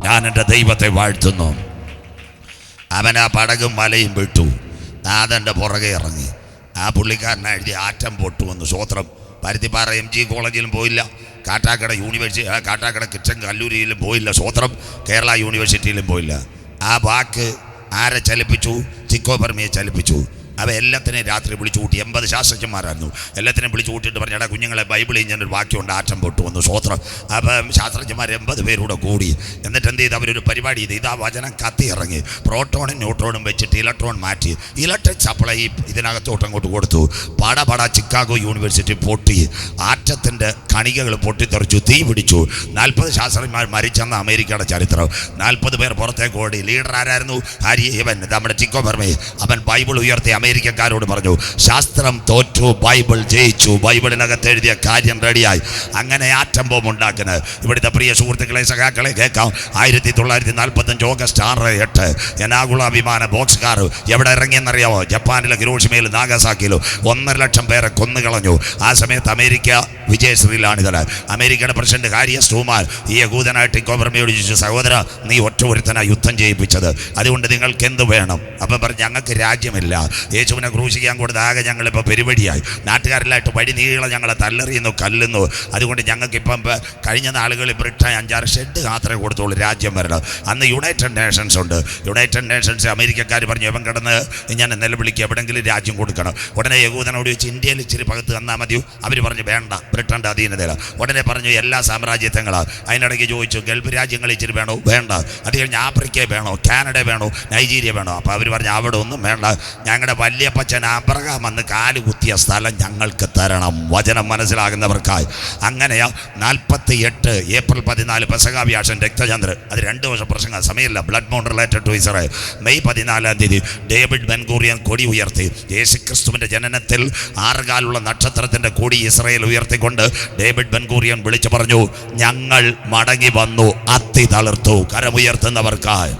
ഞാൻ എൻ്റെ ദൈവത്തെ വാഴ്ത്തുന്നു. അവൻ ആ പടകും മലയും വിട്ടു, നാഥൻ്റെ പുറകെ ഇറങ്ങി. ആ പുള്ളിക്കാരനെ എഴുതി ആറ്റം പൊട്ടുവന്നു. സ്വോത്രം. പരുത്തിപ്പാറ MG കോളേജിലും പോയില്ല, കാട്ടാക്കട കാട്ടാക്കട കിച്ചൻ കല്ലൂരിയിലും പോയില്ല. സ്വോത്രം. കേരള യൂണിവേഴ്സിറ്റിയിലും പോയില്ല. ആ വാക്ക് ആരെ ചലിപ്പിച്ചു? ചിക്കോ ബർമയെ ചലിപ്പിച്ചു. അവ എല്ലാത്തിനെയും രാത്രി വിളിച്ചു കൂട്ടി. 80 ശാസ്ത്രജ്ഞന്മാരായിരുന്നു. എല്ലാത്തിനെയും വിളിച്ചു കൂട്ടിയിട്ട് പറഞ്ഞാൽ കുഞ്ഞുങ്ങളെ ബൈബിളിൽ ഞാനൊരു വാക്യമുണ്ട്, ആറ്റം പൊട്ടു വന്നു. സ്വോത്രം. അപ്പം ശാസ്ത്രജ്ഞന്മാർ 80 പേരൂടെ കൂടി. എന്നിട്ട് എന്ത് ചെയ്ത് അവരൊരു പരിപാടി ചെയ്ത് ഇതാ വചനം കത്തി ഇറങ്ങി. പ്രോട്ടോണും ന്യൂട്രോണും വെച്ചിട്ട് ഇലക്ട്രോൺ മാറ്റി ഇലക്ട്രിക് സപ്ലൈ ഇതിനകത്തോട്ട് അങ്ങോട്ട് കൊടുത്തു. പടപട ചിക്കാഗോ യൂണിവേഴ്സിറ്റി പൊട്ടി. ആറ്റത്തിൻ്റെ കണികകൾ പൊട്ടിത്തെറിച്ചു, തീ പിടിച്ചു. 40 ശാസ്ത്രജ്ഞന്മാർ മരിച്ചെന്ന അമേരിക്കയുടെ ചരിത്രം. 40 പേർ പുറത്തേക്ക് ഓടി. ലീഡർ ആരായിരുന്നു? ഇവൻ നമ്മുടെ ചിക്കോ ബർമയെ. അവൻ ബൈബിൾ ഉയർത്തി അമേരിക്കക്കാരോട് പറഞ്ഞു, ശാസ്ത്രം തോറ്റു, ബൈബിൾ ജയിച്ചു, ബൈബിളിനകത്ത് എഴുതിയ കാര്യം റെഡിയായി. അങ്ങനെ ആറ്റം ബോംബ് ഉണ്ടാക്കുന്നത്. ഇവിടുത്തെ പ്രിയ സുഹൃത്തുക്കളെ, സഖാക്കളെ കേൾക്കാം. 1945 ഓഗസ്റ്റ് 6-8 എനാഗുള വിമാന ബോക്സ് കാർ എവിടെ ഇറങ്ങിയെന്നറിയാമോ? ജപ്പാനിലെ ഹിരോഷിമയിലും നാഗസാക്കിയിലും 1.5 ലക്ഷം പേരെ കൊന്നുകളഞ്ഞു. ആ സമയത്ത് അമേരിക്ക വിജയശ്രീലാണിതൽ. അമേരിക്കയുടെ പ്രസിഡന്റ് ഹാരി എസ് ട്രൂമാൻ ഈ യഹൂദനായിട്ട് ചിക്കോ ബർമയോട് ചോദിച്ചു, സഹോദര, നീ ഒറ്റ ഒരുത്തനാ യുദ്ധം ചെയ്യിപ്പിച്ചത്, അതുകൊണ്ട് നിങ്ങൾക്ക് എന്ത് വേണം? അപ്പം പറഞ്ഞു, ഞങ്ങൾക്ക് രാജ്യമില്ല, യേശുവിനെ ക്രൂശിക്കാൻ കൊടുത്ത ആകെ ഞങ്ങളിപ്പോൾ പരിപാടിയായി, നാട്ടുകാരിലായിട്ട് വഴി നീളം ഞങ്ങളെ തല്ലെറിയുന്നു, കല്ലുന്നു. അതുകൊണ്ട് ഞങ്ങൾക്കിപ്പം കഴിഞ്ഞ നാളുകളിൽ ബ്രിട്ടൻ 5-6 ഷെഡ് മാത്രമേ കൊടുത്തുള്ളൂ, രാജ്യം വരണം. അന്ന് യുണൈറ്റഡ് നേഷൻസ് ഉണ്ട്. യുണൈറ്റഡ് നേഷൻസ് അമേരിക്കക്കാർ പറഞ്ഞു, എവൻ കിടന്ന് ഞാൻ നിലവിളിക്കുക, എവിടെയെങ്കിലും രാജ്യം കൊടുക്കണം. ഉടനെ യഹൂദനോട് ചോദിച്ച് ഇന്ത്യയിൽ ഇച്ചിരി പകത്ത് തന്നാൽ മതിയോ? അവർ പറഞ്ഞു വേണ്ട, ബ്രിട്ടൻ്റെ അധീനതയില. ഉടനെ പറഞ്ഞു എല്ലാ സാമ്രാജ്യത്വങ്ങളാണ്. അതിനിടയ്ക്ക് ചോദിച്ചു ഗൾഫ് രാജ്യങ്ങൾ ഇച്ചിരി വേണോ? വേണ്ട. അത് കഴിഞ്ഞ് ആഫ്രിക്ക വേണോ? കാനഡ വേണോ? നൈജീരിയ വേണോ? അപ്പോൾ അവർ പറഞ്ഞു അവിടെ ഒന്നും വേണ്ട, ഞങ്ങളുടെ വല്യപ്പച്ചൻ അബ്രഹാം വന്ന് കാല് കുത്തിയ സ്ഥലം ഞങ്ങൾക്ക് തരണം. വചനം മനസ്സിലാകുന്നവർക്കായി. അങ്ങനെയാ 48 ഏപ്രിൽ 14 പെസഹ വ്യാഴം രക്തചന്ദ്രൻ. അത് 2 വർഷം പ്രസംഗം സമയമില്ല. Blood mount related to Israel. May 14 David Ben Gurion കൊടി ഉയർത്തി. യേശുക്രിസ്തുവിൻ്റെ ജനനത്തിൽ 6 കാലുള്ള നക്ഷത്രത്തിൻ്റെ കൊടി ഇസ്രായേൽ ഉയർത്തിക്കൊണ്ട് ഡേവിഡ് ബെൻഗൂറിയൻ വിളിച്ചു പറഞ്ഞു, ഞങ്ങൾ മടങ്ങി വന്നു, അത്തി തളിർത്തു. കരമുയർത്തുന്നവർക്കായി.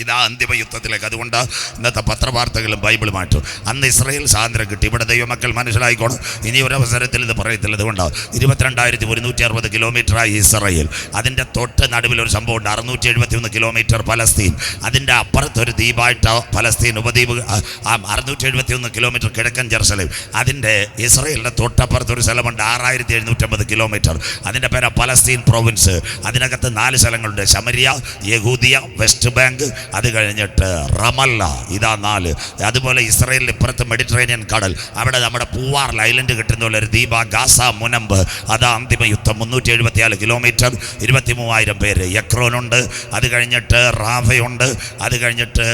ഇതാ അന്തിമ യുദ്ധത്തിലേക്ക്. അതുകൊണ്ട് ഇന്നത്തെ പത്രവാർത്തകളും ബൈബിൾ മാറ്റും. അന്ന് ഇസ്രായേൽ സ്വാതന്ത്ര്യം കിട്ടി. ഇവിടെ ദൈവമക്കൾ മനസ്സിലായിക്കോണം, ഇനി ഒരവസരത്തിൽ ഇത് പറയത്തില്ല. അതുകൊണ്ട് 22,160 കിലോമീറ്ററായി ഇസ്രായേൽ. അതിൻ്റെ തൊട്ട് നടുവിലൊരു സംഭവമുണ്ട്, 671 കിലോമീറ്റർ പലസ്തീൻ. അതിൻ്റെ അപ്പുറത്തൊരു ദ്വീപായിട്ട് പലസ്തീൻ ഉപദ്വീപ്. 671 കിലോമീറ്റർ കിഴക്കൻ ജെറുസലേം. അതിൻ്റെ ഇസ്രായേലിൻ്റെ തൊട്ടപ്പുറത്തൊരു സ്ഥലമുണ്ട് 6,750 കിലോമീറ്റർ. അതിൻ്റെ പേര് പലസ്തീൻ പ്രൊവിൻസ്. അതിനകത്ത് 4 സ്ഥലങ്ങളുണ്ട്, ശമരിയ, യഹൂദിയ, വെസ്റ്റ് ബാങ്ക്, അത് കഴിഞ്ഞിട്ട് റമല്ല. ഇതാ 4. അതുപോലെ ഇസ്രായേലിൽ ഇപ്പുറത്ത് മെഡിറ്ററേനിയൻ കടൽ, അവിടെ നമ്മുടെ പൂവാർ ഐലൻഡ് കിട്ടുന്ന പോലെ ഒരു ദ്വീപ ഗാസ മുനമ്പ്. അതാ അന്തിമ യുദ്ധം. 374 കിലോമീറ്റർ, 23,000 പേര്. യക്രോനുണ്ട്, അത് കഴിഞ്ഞിട്ട് റാഫയുണ്ട്, അത് കഴിഞ്ഞിട്ട്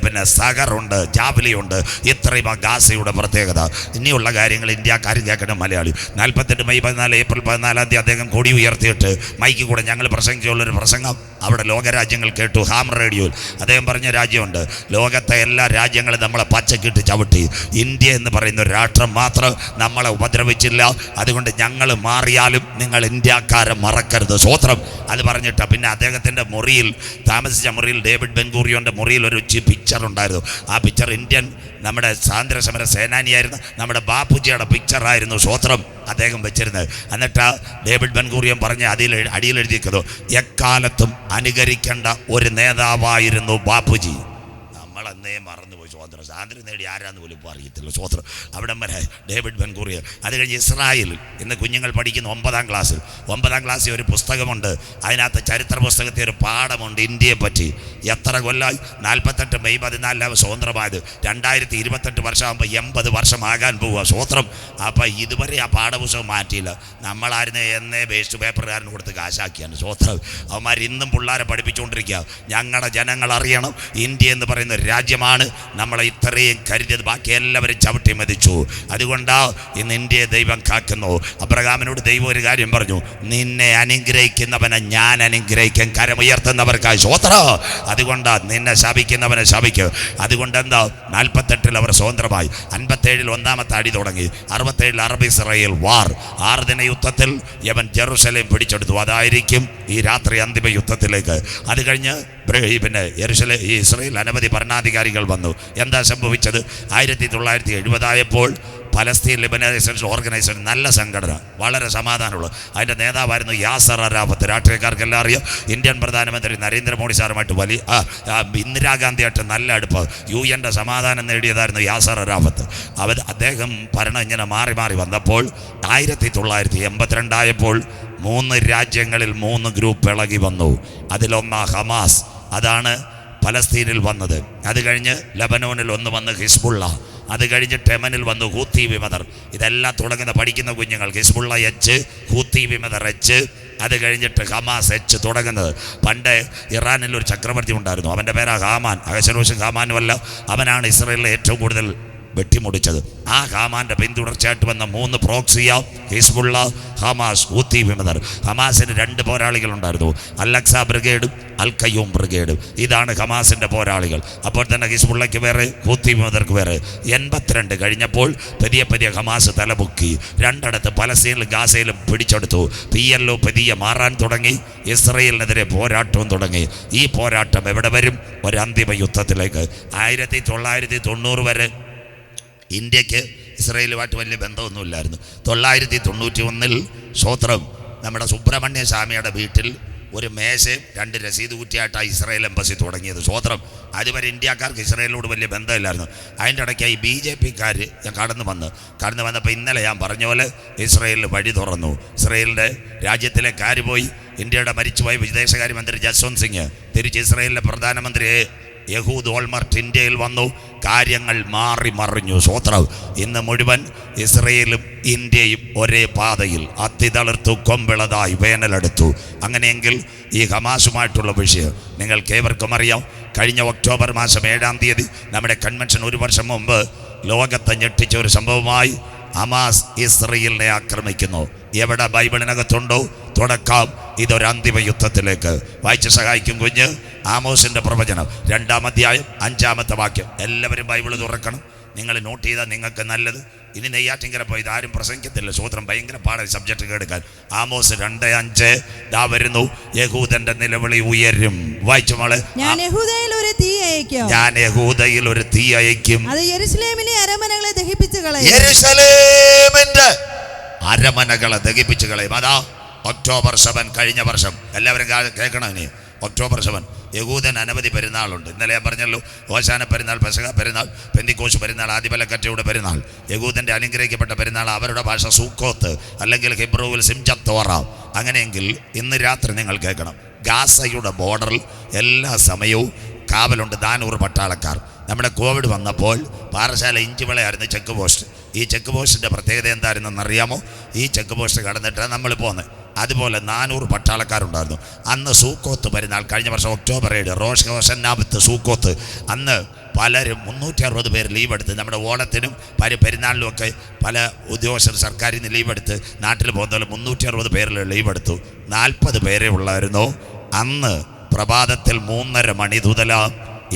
പിന്നെ സഗറുണ്ട്, ജാവലിയുണ്ട്. ഇത്രയും ഗാസയുടെ പ്രത്യേകത. ഇനിയുള്ള കാര്യങ്ങൾ ഇന്ത്യക്കാരും കേൾക്കണം, മലയാളി. 48 മെയ് 14 ഏപ്രിൽ 14 അദ്ദേഹം കൊടി ഉയർത്തിയിട്ട് മൈക്ക് കൂടെ ഞങ്ങൾ പ്രസംഗിച്ചുള്ളൊരു പ്രസംഗം അവിടെ ലോകരാജ്യങ്ങൾ കേട്ടു. ഹാം റേഡിയോയിൽ അദ്ദേഹം പറഞ്ഞ രാജ്യമുണ്ട്, ലോകത്തെ എല്ലാ രാജ്യങ്ങളും നമ്മളെ പച്ചക്കിട്ട് ചവിട്ടി, ഇന്ത്യ എന്ന് പറയുന്ന ഒരു രാഷ്ട്രം മാത്രം നമ്മളെ ഉപദ്രവിച്ചില്ല. അതുകൊണ്ട് ഞങ്ങൾ മാറിയാലും നിങ്ങൾ ഇന്ത്യക്കാരെ മറക്കരുത്. സ്വോത്രം. അത് പറഞ്ഞിട്ട് പിന്നെ അദ്ദേഹത്തിൻ്റെ മുറിയിൽ താമസിച്ച മുറിയിൽ, ഡേവിഡ് ബെൻഗൂറിയോൻ്റെ മുറിയിൽ ഒരു പിക്ചർ ഉണ്ടായിരുന്നു. ആ പിക്ചർ ഇന്ത്യൻ നമ്മുടെ സ്വാതന്ത്ര്യ സമര സേനാനിയായിരുന്നു നമ്മുടെ ബാപ്പുജിയുടെ പിക്ചറായിരുന്നു. സ്വോത്രം അദ്ദേഹം വെച്ചിരുന്നത്. എന്നിട്ട് ഡേവിഡ് ബെൻഗൂറിയൻ പറഞ്ഞ് അടിയിൽ എഴുതിയിരിക്കുന്നു, എക്കാലത്തും അനുകരിക്കേണ്ട ഒരു നേതാവായിരുന്നു ബാപ്പുജി. നമ്മളന്നേ മറന്നുപോയി. സ്വാതന്ത്ര്യം നേടി ആരാന്ന് പോലും ഇപ്പോൾ അറിയത്തില്ല. സ്വോത്രം. അവിടം വരെ ഡേവിഡ് ബെൻഗൂറിയൻ. അത് കഴിഞ്ഞ് ഇസ്രായേലിൽ ഇന്ന് കുഞ്ഞുങ്ങൾ പഠിക്കുന്ന 9ാം ക്ലാസ്സിൽ ഒരു പുസ്തകമുണ്ട്. അതിനകത്ത് ചരിത്ര പുസ്തകത്തിൽ ഒരു പാഠമുണ്ട് ഇന്ത്യയെ പറ്റി. എത്ര കൊല്ലമായി? 48 മെയ് 14 സ്വതന്ത്രമായത്. 2028 വർഷമാകുമ്പോൾ 80 വർഷമാകാൻ പോവുക. സ്വോത്രം. അപ്പം ഇതുവരെ ആ പാഠപുസ്തകം മാറ്റിയില്ല. നമ്മളായിരുന്നു എന്നേ വേസ്റ്റ് പേപ്പറുകാരന് കൊടുത്ത് കാശാക്കിയാണ്. സ്വോത്രം. അവന്മാർ ഇന്നും പിള്ളേരെ പഠിപ്പിച്ചുകൊണ്ടിരിക്കുക. ഞങ്ങളുടെ ജനങ്ങൾ അറിയണം, ഇന്ത്യ എന്ന് പറയുന്ന രാജ്യമാണ് നമ്മളെ ഇത്രയും കരുതിയത്. ബാക്കി എല്ലാവരും ചവിട്ടി മതിച്ചു. അതുകൊണ്ടാ ഇന്ന് ഇന്ത്യയെ ദൈവം കാക്കുന്നു. അബ്രഹാമിനോട് ദൈവം ഒരു കാര്യം പറഞ്ഞു, നിന്നെ അനുഗ്രഹിക്കുന്നവനെ ഞാൻ അനുഗ്രഹിക്കും. കരമുയർത്തുന്നവർക്കായി. സ്വോത്രം. അതുകൊണ്ടാ നിന്നെ ശപിക്കുന്നവനെ ശപിക്കും. അതുകൊണ്ട് എന്താ 48 അവർ സ്വതന്ത്രമായി. 57 1ാമത്തെ അടി തുടങ്ങി. 67 അറബ് ഇസ്രായേൽ വാർ. 6 ദിന യുദ്ധത്തിൽ യവൻ ജെറുസലേം പിടിച്ചെടുത്തു. അതായിരിക്കും ഈ രാത്രി അന്തിമ യുദ്ധത്തിലേക്ക്. അത് കഴിഞ്ഞ് പിന്നെ ഇസ്രായേൽ അനവധി ഭരണാധികാരികൾ വന്നു. എന്താ സംഭവിച്ചത്? 1970 ആയപ്പോൾ പലസ്തീൻ ലിബനൈസേഷൻ ഓർഗനൈസേഷൻ, നല്ല സംഘടന, വളരെ സമാധാനമുള്ള. അതിൻ്റെ നേതാവായിരുന്നു യാസർ അറാഫത്ത്. രാഷ്ട്രീയക്കാർക്കെല്ലാം അറിയാം. ഇന്ത്യൻ പ്രധാനമന്ത്രി നരേന്ദ്രമോദി സാറുമായിട്ട് വലിയ ഇന്ദിരാഗാന്ധിയായിട്ട് നല്ല അടുപ്പ്. UN സമാധാനം നേടിയതായിരുന്നു യാസർ അറാഫത്ത്. അദ്ദേഹം ഭരണം ഇങ്ങനെ മാറി മാറി വന്നപ്പോൾ 1982 ആയപ്പോൾ 3 രാജ്യങ്ങളിൽ 3 ഗ്രൂപ്പ് ഇളകി വന്നു. അതിലൊന്നാ ഹമാസ്, അതാണ് പലസ്തീനിൽ വന്നത്. അത് കഴിഞ്ഞ് ലബനോനിൽ ഒന്ന് വന്ന് ഹിസ്ബുള്ള, അത് കഴിഞ്ഞിട്ട് യമനിൽ വന്നു ഹൂത്തി വിമതർ. ഇതെല്ലാം തുടങ്ങുന്ന പഠിക്കുന്ന കുഞ്ഞുങ്ങൾ. ഹിസ്ബുള്ള H, ഹൂത്തി വിമതർ H, അത് കഴിഞ്ഞിട്ട് ഹമാസ് H തുടങ്ങുന്നത്. പണ്ട് ഇറാനിൽ ഒരു ചക്രവർത്തി ഉണ്ടായിരുന്നു, അവൻ്റെ പേരാ ഹാമാൻ. അഹശ്വേരോഷും ഹാമാനുമല്ല, അവനാണ് ഇസ്രായേലിലെ ഏറ്റവും കൂടുതൽ വെട്ടിമുടിച്ചത്. ആ ഹാമാൻ്റെ പിന്തുടർച്ചയായിട്ട് വന്ന 3 പ്രോക്സിയ, ഹിസ്ബുള്ള, ഹമാസ്, ഹൂത്തി വിമതർ. ഹമാസിന് 2 പോരാളികളുണ്ടായിരുന്നു, അൽ-അക്സ ബ്രിഗേഡും അൽ-ഖയ്യൂം ബ്രിഗേഡും. ഇതാണ് ഹമാസിൻ്റെ പോരാളികൾ. അപ്പോൾ തന്നെ ഹിസ്ബുള്ളയ്ക്ക് വേറെ, ഹൂത്തി വിമതർക്ക് വേറെ. 82 കഴിഞ്ഞപ്പോൾ പതിയെ ഹമാസ് തലമുക്കി. 2 പലസ്തീനിലും ഗാസയിലും പിടിച്ചെടുത്തു. PLO പതിയെ മാറാൻ തുടങ്ങി. ഇസ്രയേലിനെതിരെ പോരാട്ടവും തുടങ്ങി. ഈ പോരാട്ടം എവിടെ വരും? ഒരു അന്തിമ യുദ്ധത്തിലേക്ക്. 1990 വരെ ഇന്ത്യക്ക് ഇസ്രയേലുമായിട്ട് വലിയ ബന്ധമൊന്നുമില്ലായിരുന്നു. 991 സ്വോത്രം നമ്മുടെ സുബ്രഹ്മണ്യ സ്വാമിയുടെ വീട്ടിൽ ഒരു മേശയും 2 രസീത് കുറ്റിയായിട്ടാണ് ഇസ്രായേൽ എംബസി തുടങ്ങിയത്. സ്വോത്രം അതുവരെ ഇന്ത്യക്കാർക്ക് ഇസ്രായേലിനോട് വലിയ ബന്ധമില്ലായിരുന്നു. അതിൻ്റെ ഇടയ്ക്ക് ഈ BJP-ക്കാർ കടന്നു വന്നപ്പോൾ ഇന്നലെ ഞാൻ പറഞ്ഞ പോലെ ഇസ്രായേലിൽ വഴി തുറന്നു. ഇസ്രായേലിൻ്റെ രാജ്യത്തിലേക്ക് പോയി. ഇന്ത്യയുടെ മരിച്ചുപോയ വിദേശകാര്യമന്ത്രി ജസ്വന്ത് സിംഗ് തിരിച്ച് ഇസ്രായേലിലെ പ്രധാനമന്ത്രി യഹൂദ് ഓൾമർട്ട് ഇന്ത്യയിൽ വന്നു. കാര്യങ്ങൾ മാറി മറിഞ്ഞു. സ്വോത്രം ഇന്ന് മുഴുവൻ ഇസ്രയേലും ഇന്ത്യയും ഒരേ പാതയിൽ. അത്തിതളിർത്തു കൊമ്പിളതായി വേനലെടുത്തു. അങ്ങനെയെങ്കിൽ ഈ ഹമാസുമായിട്ടുള്ള വിഷയം നിങ്ങൾക്കേവർക്കും അറിയാം. കഴിഞ്ഞ ഒക്ടോബർ മാസം 7-ാം തീയതി നമ്മുടെ കൺവെൻഷൻ 1 വർഷം മുമ്പ് ലോകത്തെ ഞെട്ടിച്ച ഒരു സംഭവമായി. ഹമാസ് ഇസ്രയേലിനെ ആക്രമിക്കുന്നു. എവിടെ ബൈബിളിനകത്തുണ്ടോ തുടക്കം ഇതൊരു അന്തിമ യുദ്ധത്തിലേക്ക്. വായിച്ച് സഹായിക്കും കുഞ്ഞ്. ആമോസിൻ്റെ പ്രവചനം 2-ാം അധ്യായം 5-ാമത്തെ വാക്യം. എല്ലാവരും ബൈബിൾ തുറക്കണം. നിങ്ങൾ നോട്ട് ചെയ്താൽ നിങ്ങൾക്ക് നല്ലത്. ഇനി നെയ്യാറ്റിങ്കര പോയി ഇതാരും പ്രസംഗിക്കത്തില്ല. സ്വോത്രം ഭയങ്കര പാടായി സബ്ജക്റ്റ് കേൾക്കാൻ. ആമോസ് 2:5 ദാ വരുന്നു. യഹൂദന്റെ നിലവിളി ഉയരും. വായിച്ചു മോളെ. ഞാൻ യഹൂദയിൽ ഒരു തീ അയക്കും. അത് യെരൂശലേമിലെ അരമനകളെ ദഹിപ്പിച്ചു കളയും. യെരൂശലേമിന്റെ അരമനകളെ ദഹിപ്പിച്ചു കളയും. അതാ ഒക്ടോബർ 7 കഴിഞ്ഞ വർഷം. എല്ലാവരും കേൾക്കണം. ഇനി ഒക്ടോബർ 7 യഹൂദൻ അനവധി പെരുന്നാളുണ്ട്. ഇന്നലെ ഞാൻ പറഞ്ഞല്ലോ, ഓശാന പെരുന്നാൾ, പെസഹ പെരുന്നാൾ, പെന്തിക്കോസ് പെരുന്നാൾ, ആദിപലക്കറ്റയുടെ പെരുന്നാൾ. യഹൂദൻ്റെ അനുഗ്രഹിക്കപ്പെട്ട പെരുന്നാൾ. അവരുടെ ഭാഷ സൂക്കോത്ത്, അല്ലെങ്കിൽ ഹിബ്രുവിൽ സിംജത്ത് തോറ. അങ്ങനെയെങ്കിൽ ഇന്ന് രാത്രി നിങ്ങൾ കേൾക്കണം. ഗാസയുടെ ബോർഡറിൽ എല്ലാ സമയവും കാവലുണ്ട് 400 പട്ടാളക്കാർ. നമ്മുടെ കോവിഡ് വന്നപ്പോൾ പാറശാല ഇഞ്ചിവിളയായിരുന്നു ചെക്ക് പോസ്റ്റ്. ഈ ചെക്ക് പോസ്റ്റിൻ്റെ പ്രത്യേകത എന്തായിരുന്നെന്നറിയാമോ? ഈ ചെക്ക് പോസ്റ്റ് കടന്നിട്ടാണ് നമ്മൾ പോകുന്നത്. അതുപോലെ 400 പട്ടാളക്കാരുണ്ടായിരുന്നു. അന്ന് സൂക്കോത്ത് പെരുന്നാൾ കഴിഞ്ഞ വർഷം ഒക്ടോബർ 7 റോഷ് ഹോസന്നാബത്ത് സൂക്കോത്ത്. അന്ന് പലരും 360 പേര് ലീവ് എടുത്ത്. നമ്മുടെ ഓണത്തിനും പെരുന്നാളിലുമൊക്കെ പല ഉദ്യോഗസ്ഥർ സർക്കാരിൽ നിന്ന് ലീവ് എടുത്ത് നാട്ടിൽ പോകുന്നതുപോലെ 360 പേരിൽ ലീവ് എടുത്തു. 40 പേരെ ഉള്ളായിരുന്നു. അന്ന് പ്രഭാതത്തിൽ 3:30 മണി മുതൽ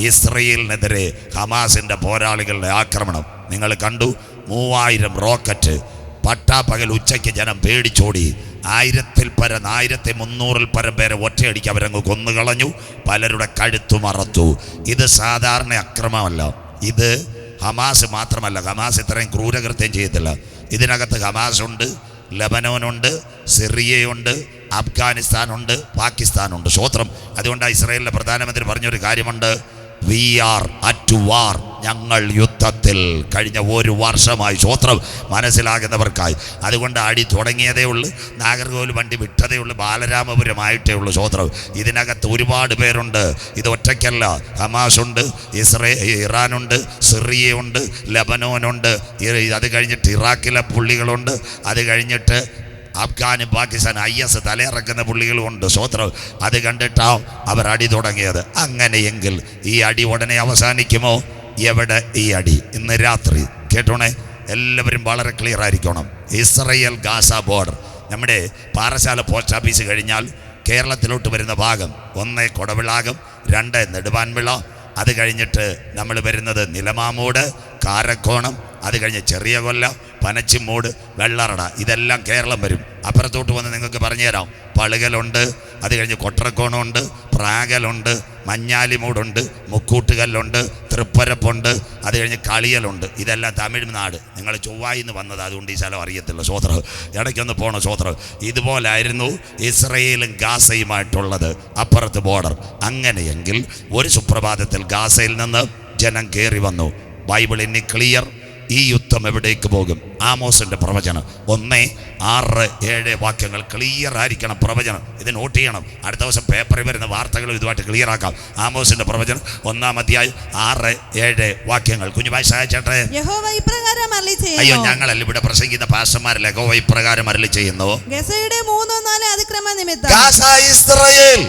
ഇസ്രയേലിനെതിരെ ഹമാസിൻ്റെ പോരാളികളുടെ ആക്രമണം നിങ്ങൾ കണ്ടു. 3000 റോക്കറ്റ്. പട്ടാപ്പകൽ ഉച്ചയ്ക്ക് ജനം പേടിച്ചോടി. 1300 പേരെ ഒറ്റയടിക്ക് അവരങ്ങ് കൊന്നുകളഞ്ഞു. പലരുടെ കഴുത്തു മറത്തു. ഇത് സാധാരണ അക്രമമല്ല. ഇത് ഹമാസ് മാത്രമല്ല. ഹമാസ് ഇത്രയും ക്രൂരകൃത്യം ചെയ്യത്തില്ല. ഇതിനകത്ത് ഹമാസ് ഉണ്ട്, ലബനോനുണ്ട്, സിറിയയുണ്ട്, അഫ്ഗാനിസ്ഥാനുണ്ട്, പാകിസ്ഥാനുണ്ട്. സ്വോത്രം. അതുകൊണ്ടാണ് ഇസ്രായേലിലെ പ്രധാനമന്ത്രി പറഞ്ഞൊരു കാര്യമുണ്ട്, വി ആർ അറ്റ് വാർ. ഞങ്ങൾ യുദ്ധത്തിൽ. കഴിഞ്ഞ 1 വർഷമായി. സ്വോത്രം. മനസ്സിലാകുന്നവർക്കായി. അതുകൊണ്ട് അടി തുടങ്ങിയതേ ഉള്ളൂ. നാഗർകോവിൽ വണ്ടി വിട്ടതേ ഉള്ളൂ. ബാലരാമപുരമായിട്ടേ ഉള്ളൂ. സ്വോത്രം. ഇതിനകത്ത് ഒരുപാട് പേരുണ്ട്. ഇത് ഒറ്റയ്ക്കല്ല. ഹമാസുണ്ട്, ഇറാനുണ്ട്, സിറിയയുണ്ട്, ലബനോനുണ്ട്. അത് കഴിഞ്ഞിട്ട് ഇറാഖിലെ പുള്ളികളുണ്ട്. അത് കഴിഞ്ഞിട്ട് അഫ്ഗാനും പാകിസ്ഥാൻ IS തലയിറക്കുന്ന പുള്ളികളുമുണ്ട്. സ്വോത്രം. അത് കണ്ടിട്ടാവും അവർ അടി തുടങ്ങിയത്. അങ്ങനെയെങ്കിൽ ഈ അടി ഉടനെ അവസാനിക്കുമോ? എവിടെ ഈ അടി? ഇന്ന് രാത്രി കേട്ടോണേ. എല്ലാവരും വളരെ ക്ലിയർ ആയിരിക്കണം. Israel Gaza border. നമ്മുടെ പാറശാല പോസ്റ്റ് ഓഫീസ് കഴിഞ്ഞാൽ കേരളത്തിലോട്ട് വരുന്ന ഭാഗം 1 കൊടവിളാകം, 2 നെടുവാൻവിള. അത് കഴിഞ്ഞിട്ട് നമ്മൾ വരുന്നത് നിലമാമൂട്, കാരക്കോണം. അത് കഴിഞ്ഞ് ചെറിയ കൊല്ല, പനച്ചിമ്മൂട്, വെള്ളറട. ഇതെല്ലാം കേരളം വരും. അപ്പുറത്തോട്ട് വന്ന് നിങ്ങൾക്ക് പറഞ്ഞുതരാം. പളുകലുണ്ട്, അത് കഴിഞ്ഞ് കൊട്ടറക്കോണമുണ്ട്, പ്രാകലുണ്ട്, മഞ്ഞാലിമൂടുണ്ട്, മുക്കൂട്ടുകല്ലുണ്ട്, തൃപ്പരപ്പുണ്ട്, അത് കഴിഞ്ഞ് കളിയലുണ്ട്. ഇതെല്ലാം തമിഴ്നാട്. നിങ്ങൾ ചൊവ്വായിന്ന് വന്നത്, അതുകൊണ്ട് ഈ സ്ഥലം അറിയത്തില്ല. സ്വോത്രം, ഇടയ്ക്കൊന്ന് പോകണം. സ്വോത്രം. ഇതുപോലായിരുന്നു ഇസ്രയേലും ഗാസയുമായിട്ടുള്ളത്, അപ്പുറത്ത് ബോർഡർ. അങ്ങനെയെങ്കിൽ ഒരു സുപ്രഭാതത്തിൽ ഗാസയിൽ നിന്ന് ജനം കയറി വന്നു. ബൈബിൾ ഇനി ക്ലിയർ. ഈ യുദ്ധം എവിടേക്ക് പോകും? ആമോസിന്റെ പ്രവചനം 1:6-7 വാക്യങ്ങൾ ക്ലിയർ ആയിരിക്കണം. പ്രവചനം ഇത് നോട്ട് ചെയ്യണം. അടുത്ത ദിവസം പേപ്പറിൽ വരുന്ന വാർത്തകൾ ഇതുമായിട്ട് ക്ലിയർ ആക്കാം. ആമോസിന്റെ പ്രവചനം 1-ാം അധ്യായം 6-7 വാക്യങ്ങൾ. കുഞ്ഞുഭായി സഹായിച്ചേട്ടെ. യഹോവ ഇപ്രകാരം അരുളിച്ചെയ്യുന്നു. അയ്യോ, ഞങ്ങളല്ല ഇവിടെ പ്രസംഗിക്കുന്ന പാസ്റ്റർമാരല്ല. യഹോവ ഇപ്രകാരം അരുളിച്ചെയ്യുന്നു. ഗസയുടെ 3-4 അതിക്രമ നിമിത്തം, ഗാസ ഇസ്രായേൽ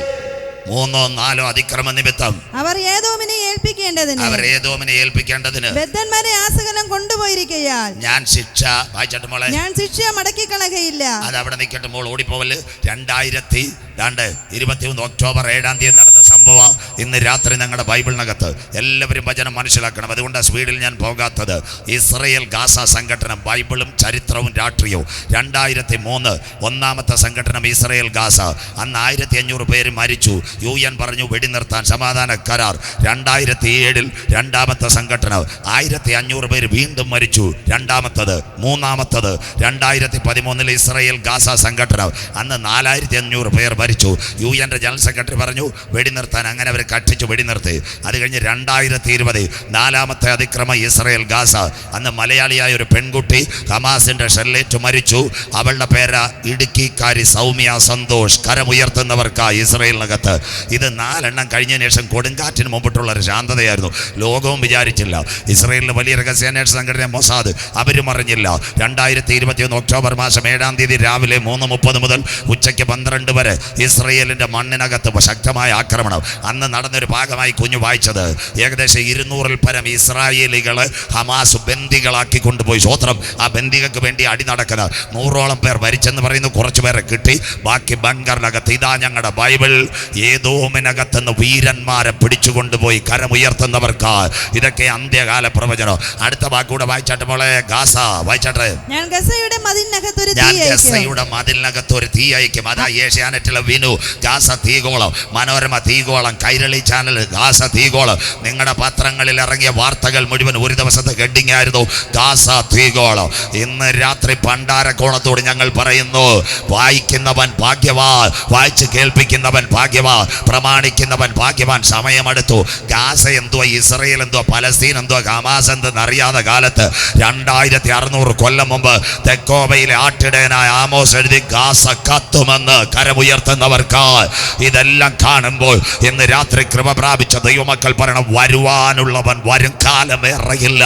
3-4 അതിക്രമ നിമിത്തം അവർ ഏദോമിനെ ഏൽപ്പിക്കേണ്ടതിന് ബദ്ധന്മാരെ ആസകലം കൊണ്ടുപോയിരിക്കയാൽ ഞാൻ ശിക്ഷ വായിച്ചിട്ട് മോളെ, ഞാൻ ശിക്ഷ മടക്കി കളകയില്ല. അത് അവിടെ നിൽക്കട്ടെ മോൾ, ഓടിപ്പോവല്. 2021 ഒക്ടോബർ 7-ാം തീയതി നടന്ന സംഭവം ഇന്ന് രാത്രി ഞങ്ങളുടെ ബൈബിളിനകത്ത്. എല്ലാവരും വചനം മനസ്സിലാക്കണം. അതുകൊണ്ടാണ് സ്പീഡിൽ ഞാൻ പോകാത്തത്. ഇസ്രയേൽ ഗാസ സംഘടന, ബൈബിളും ചരിത്രവും രാഷ്ട്രീയവും. 2003 ഒന്നാമത്തെ സംഘടന ഇസ്രയേൽ ഗാസ. അന്ന് 1500 പേര് മരിച്ചു. UN പറഞ്ഞു വെടിനിർത്താൻ സമാധാന കരാർ. 2007 രണ്ടാമത്തെ സംഘടന 1500 പേര് വീണ്ടും മരിച്ചു. രണ്ടാമത്തത്. മൂന്നാമത്തത് 2013 ഇസ്രയേൽ ഗാസ സംഘടന. അന്ന് 4500 പേർ മരിച്ചു. UN ജനറൽ സെക്രട്ടറി പറഞ്ഞു വെടിനിർത്താൻ. അങ്ങനെ അവർ കട്ടിച്ചു വെടിനിർത്തി. അത് കഴിഞ്ഞ് 2020 നാലാമത്തെ അതിക്രമം ഇസ്രയേൽ ഗാസ. അന്ന് മലയാളിയായ ഒരു പെൺകുട്ടി ഹമാസിന്റെ ഷെല്ലേറ്റ് മരിച്ചു. അവളുടെ പേര് ഇടുക്കിക്കാരി സൗമ്യ സന്തോഷ്. കരമുയർത്തുന്നവർക്കാ ഇസ്രയേലിനകത്ത്. ഇത് 4 എണ്ണം കഴിഞ്ഞതിന് ശേഷം കൊടുങ്കാറ്റിന് മുമ്പിട്ടുള്ള ഒരു ശാന്തതയായിരുന്നു. ലോകവും വിചാരിച്ചില്ല. ഇസ്രയേലിലെ വലിയ രഹസ്യാന്വേഷണ സംഘടന മൊസാദ് അവരും അറിഞ്ഞില്ല. 2021 ഒക്ടോബർ മാസം 7-ാം തീയതി രാവിലെ 3:30 മുതൽ ഉച്ചയ്ക്ക് 12 വരെ ഇസ്രയേലിന്റെ മണ്ണിനകത്ത് ശക്തമായ ആക്രമണം. അന്ന് നടന്നൊരു ഭാഗമായി കുഞ്ഞു വായിച്ചത്. ഏകദേശം 200-ൽ പരം ഇസ്രായേലികള് ഹമാസ് ബന്ദികളാക്കി കൊണ്ടുപോയി. സ്വോത്രം. ആ ബന്ദികൾക്ക് വേണ്ടി അടി നടക്കുന്ന 100ഓളം പേർ മരിച്ചെന്ന് പറയുന്നു. കുറച്ചു പേരെ കിട്ടി. ബാക്കി ബങ്കറിനകത്ത്. ഇതാ ഞങ്ങളുടെ ബൈബിൾ. ഏദോമിനകത്തുനിന്ന് വീരന്മാരെ പിടിച്ചുകൊണ്ടുപോയി കരമുയർത്തുന്നവർക്ക്. ഇതൊക്കെ അന്ത്യകാല പ്രവചനം. അടുത്ത വാക്കൂടെ വായിച്ചാട്ടെ മോളെ. ഗാസ വായിച്ചാട്ടെ. ഞാൻ ഗസയുടെ മതിലിനകത്ത് ഒരു തീ അയക്കും. അതാ ഏഷ്യാനെറ്റിലെ വിനു. ഗാസ തീകോളം. മനോരമ തീകോളം. കൈരളി ചാനൽ ഗാസ തീകോളം. നിങ്ങളുടെ പത്രങ്ങളിൽ ഇറങ്ങിയ വാർത്തകൾ മുഴുവൻ ഒരു ദിവസത്തെ ഹെഡിങ് ആയിരുന്നു ഗാസ തീകോളം. ഇന്ന് രാത്രി പണ്ടാരക്കോണത്തോട് ഞങ്ങൾ പറയുന്നു, വായിക്കുന്നവൻ ഭാഗ്യവാൻ, വായിച്ച് കേൾപ്പിക്കുന്നവൻ ഭാഗ്യവാൻ, പ്രമാണിക്കുന്നവൻ ഭാഗ്യവാൻ. സമയമെടുത്തു. ഗാസ എന്തുവാ, ഇസ്രയേൽ എന്തുവാ, പലസ്തീൻ എന്തുവാ, ഹമാസ് എന്തെന്ന് അറിയാതെ കാലത്ത് 2600 കൊല്ലം മുമ്പ് തെക്കോവയിലെ ആട്ടിടയനായ ആമോസ് എഴുതി ഗാസ കത്തുമെന്ന് കരമുയർത്തുന്നവർക്ക്. ഇതെല്ലാം കാണുമ്പോൾ ഇന്ന് രാത്രി കൃപ പ്രാപിച്ച ദൈവമക്കൾ പറയണം, വരുവാനുള്ളവൻ വരും കാലമേറയില്ല.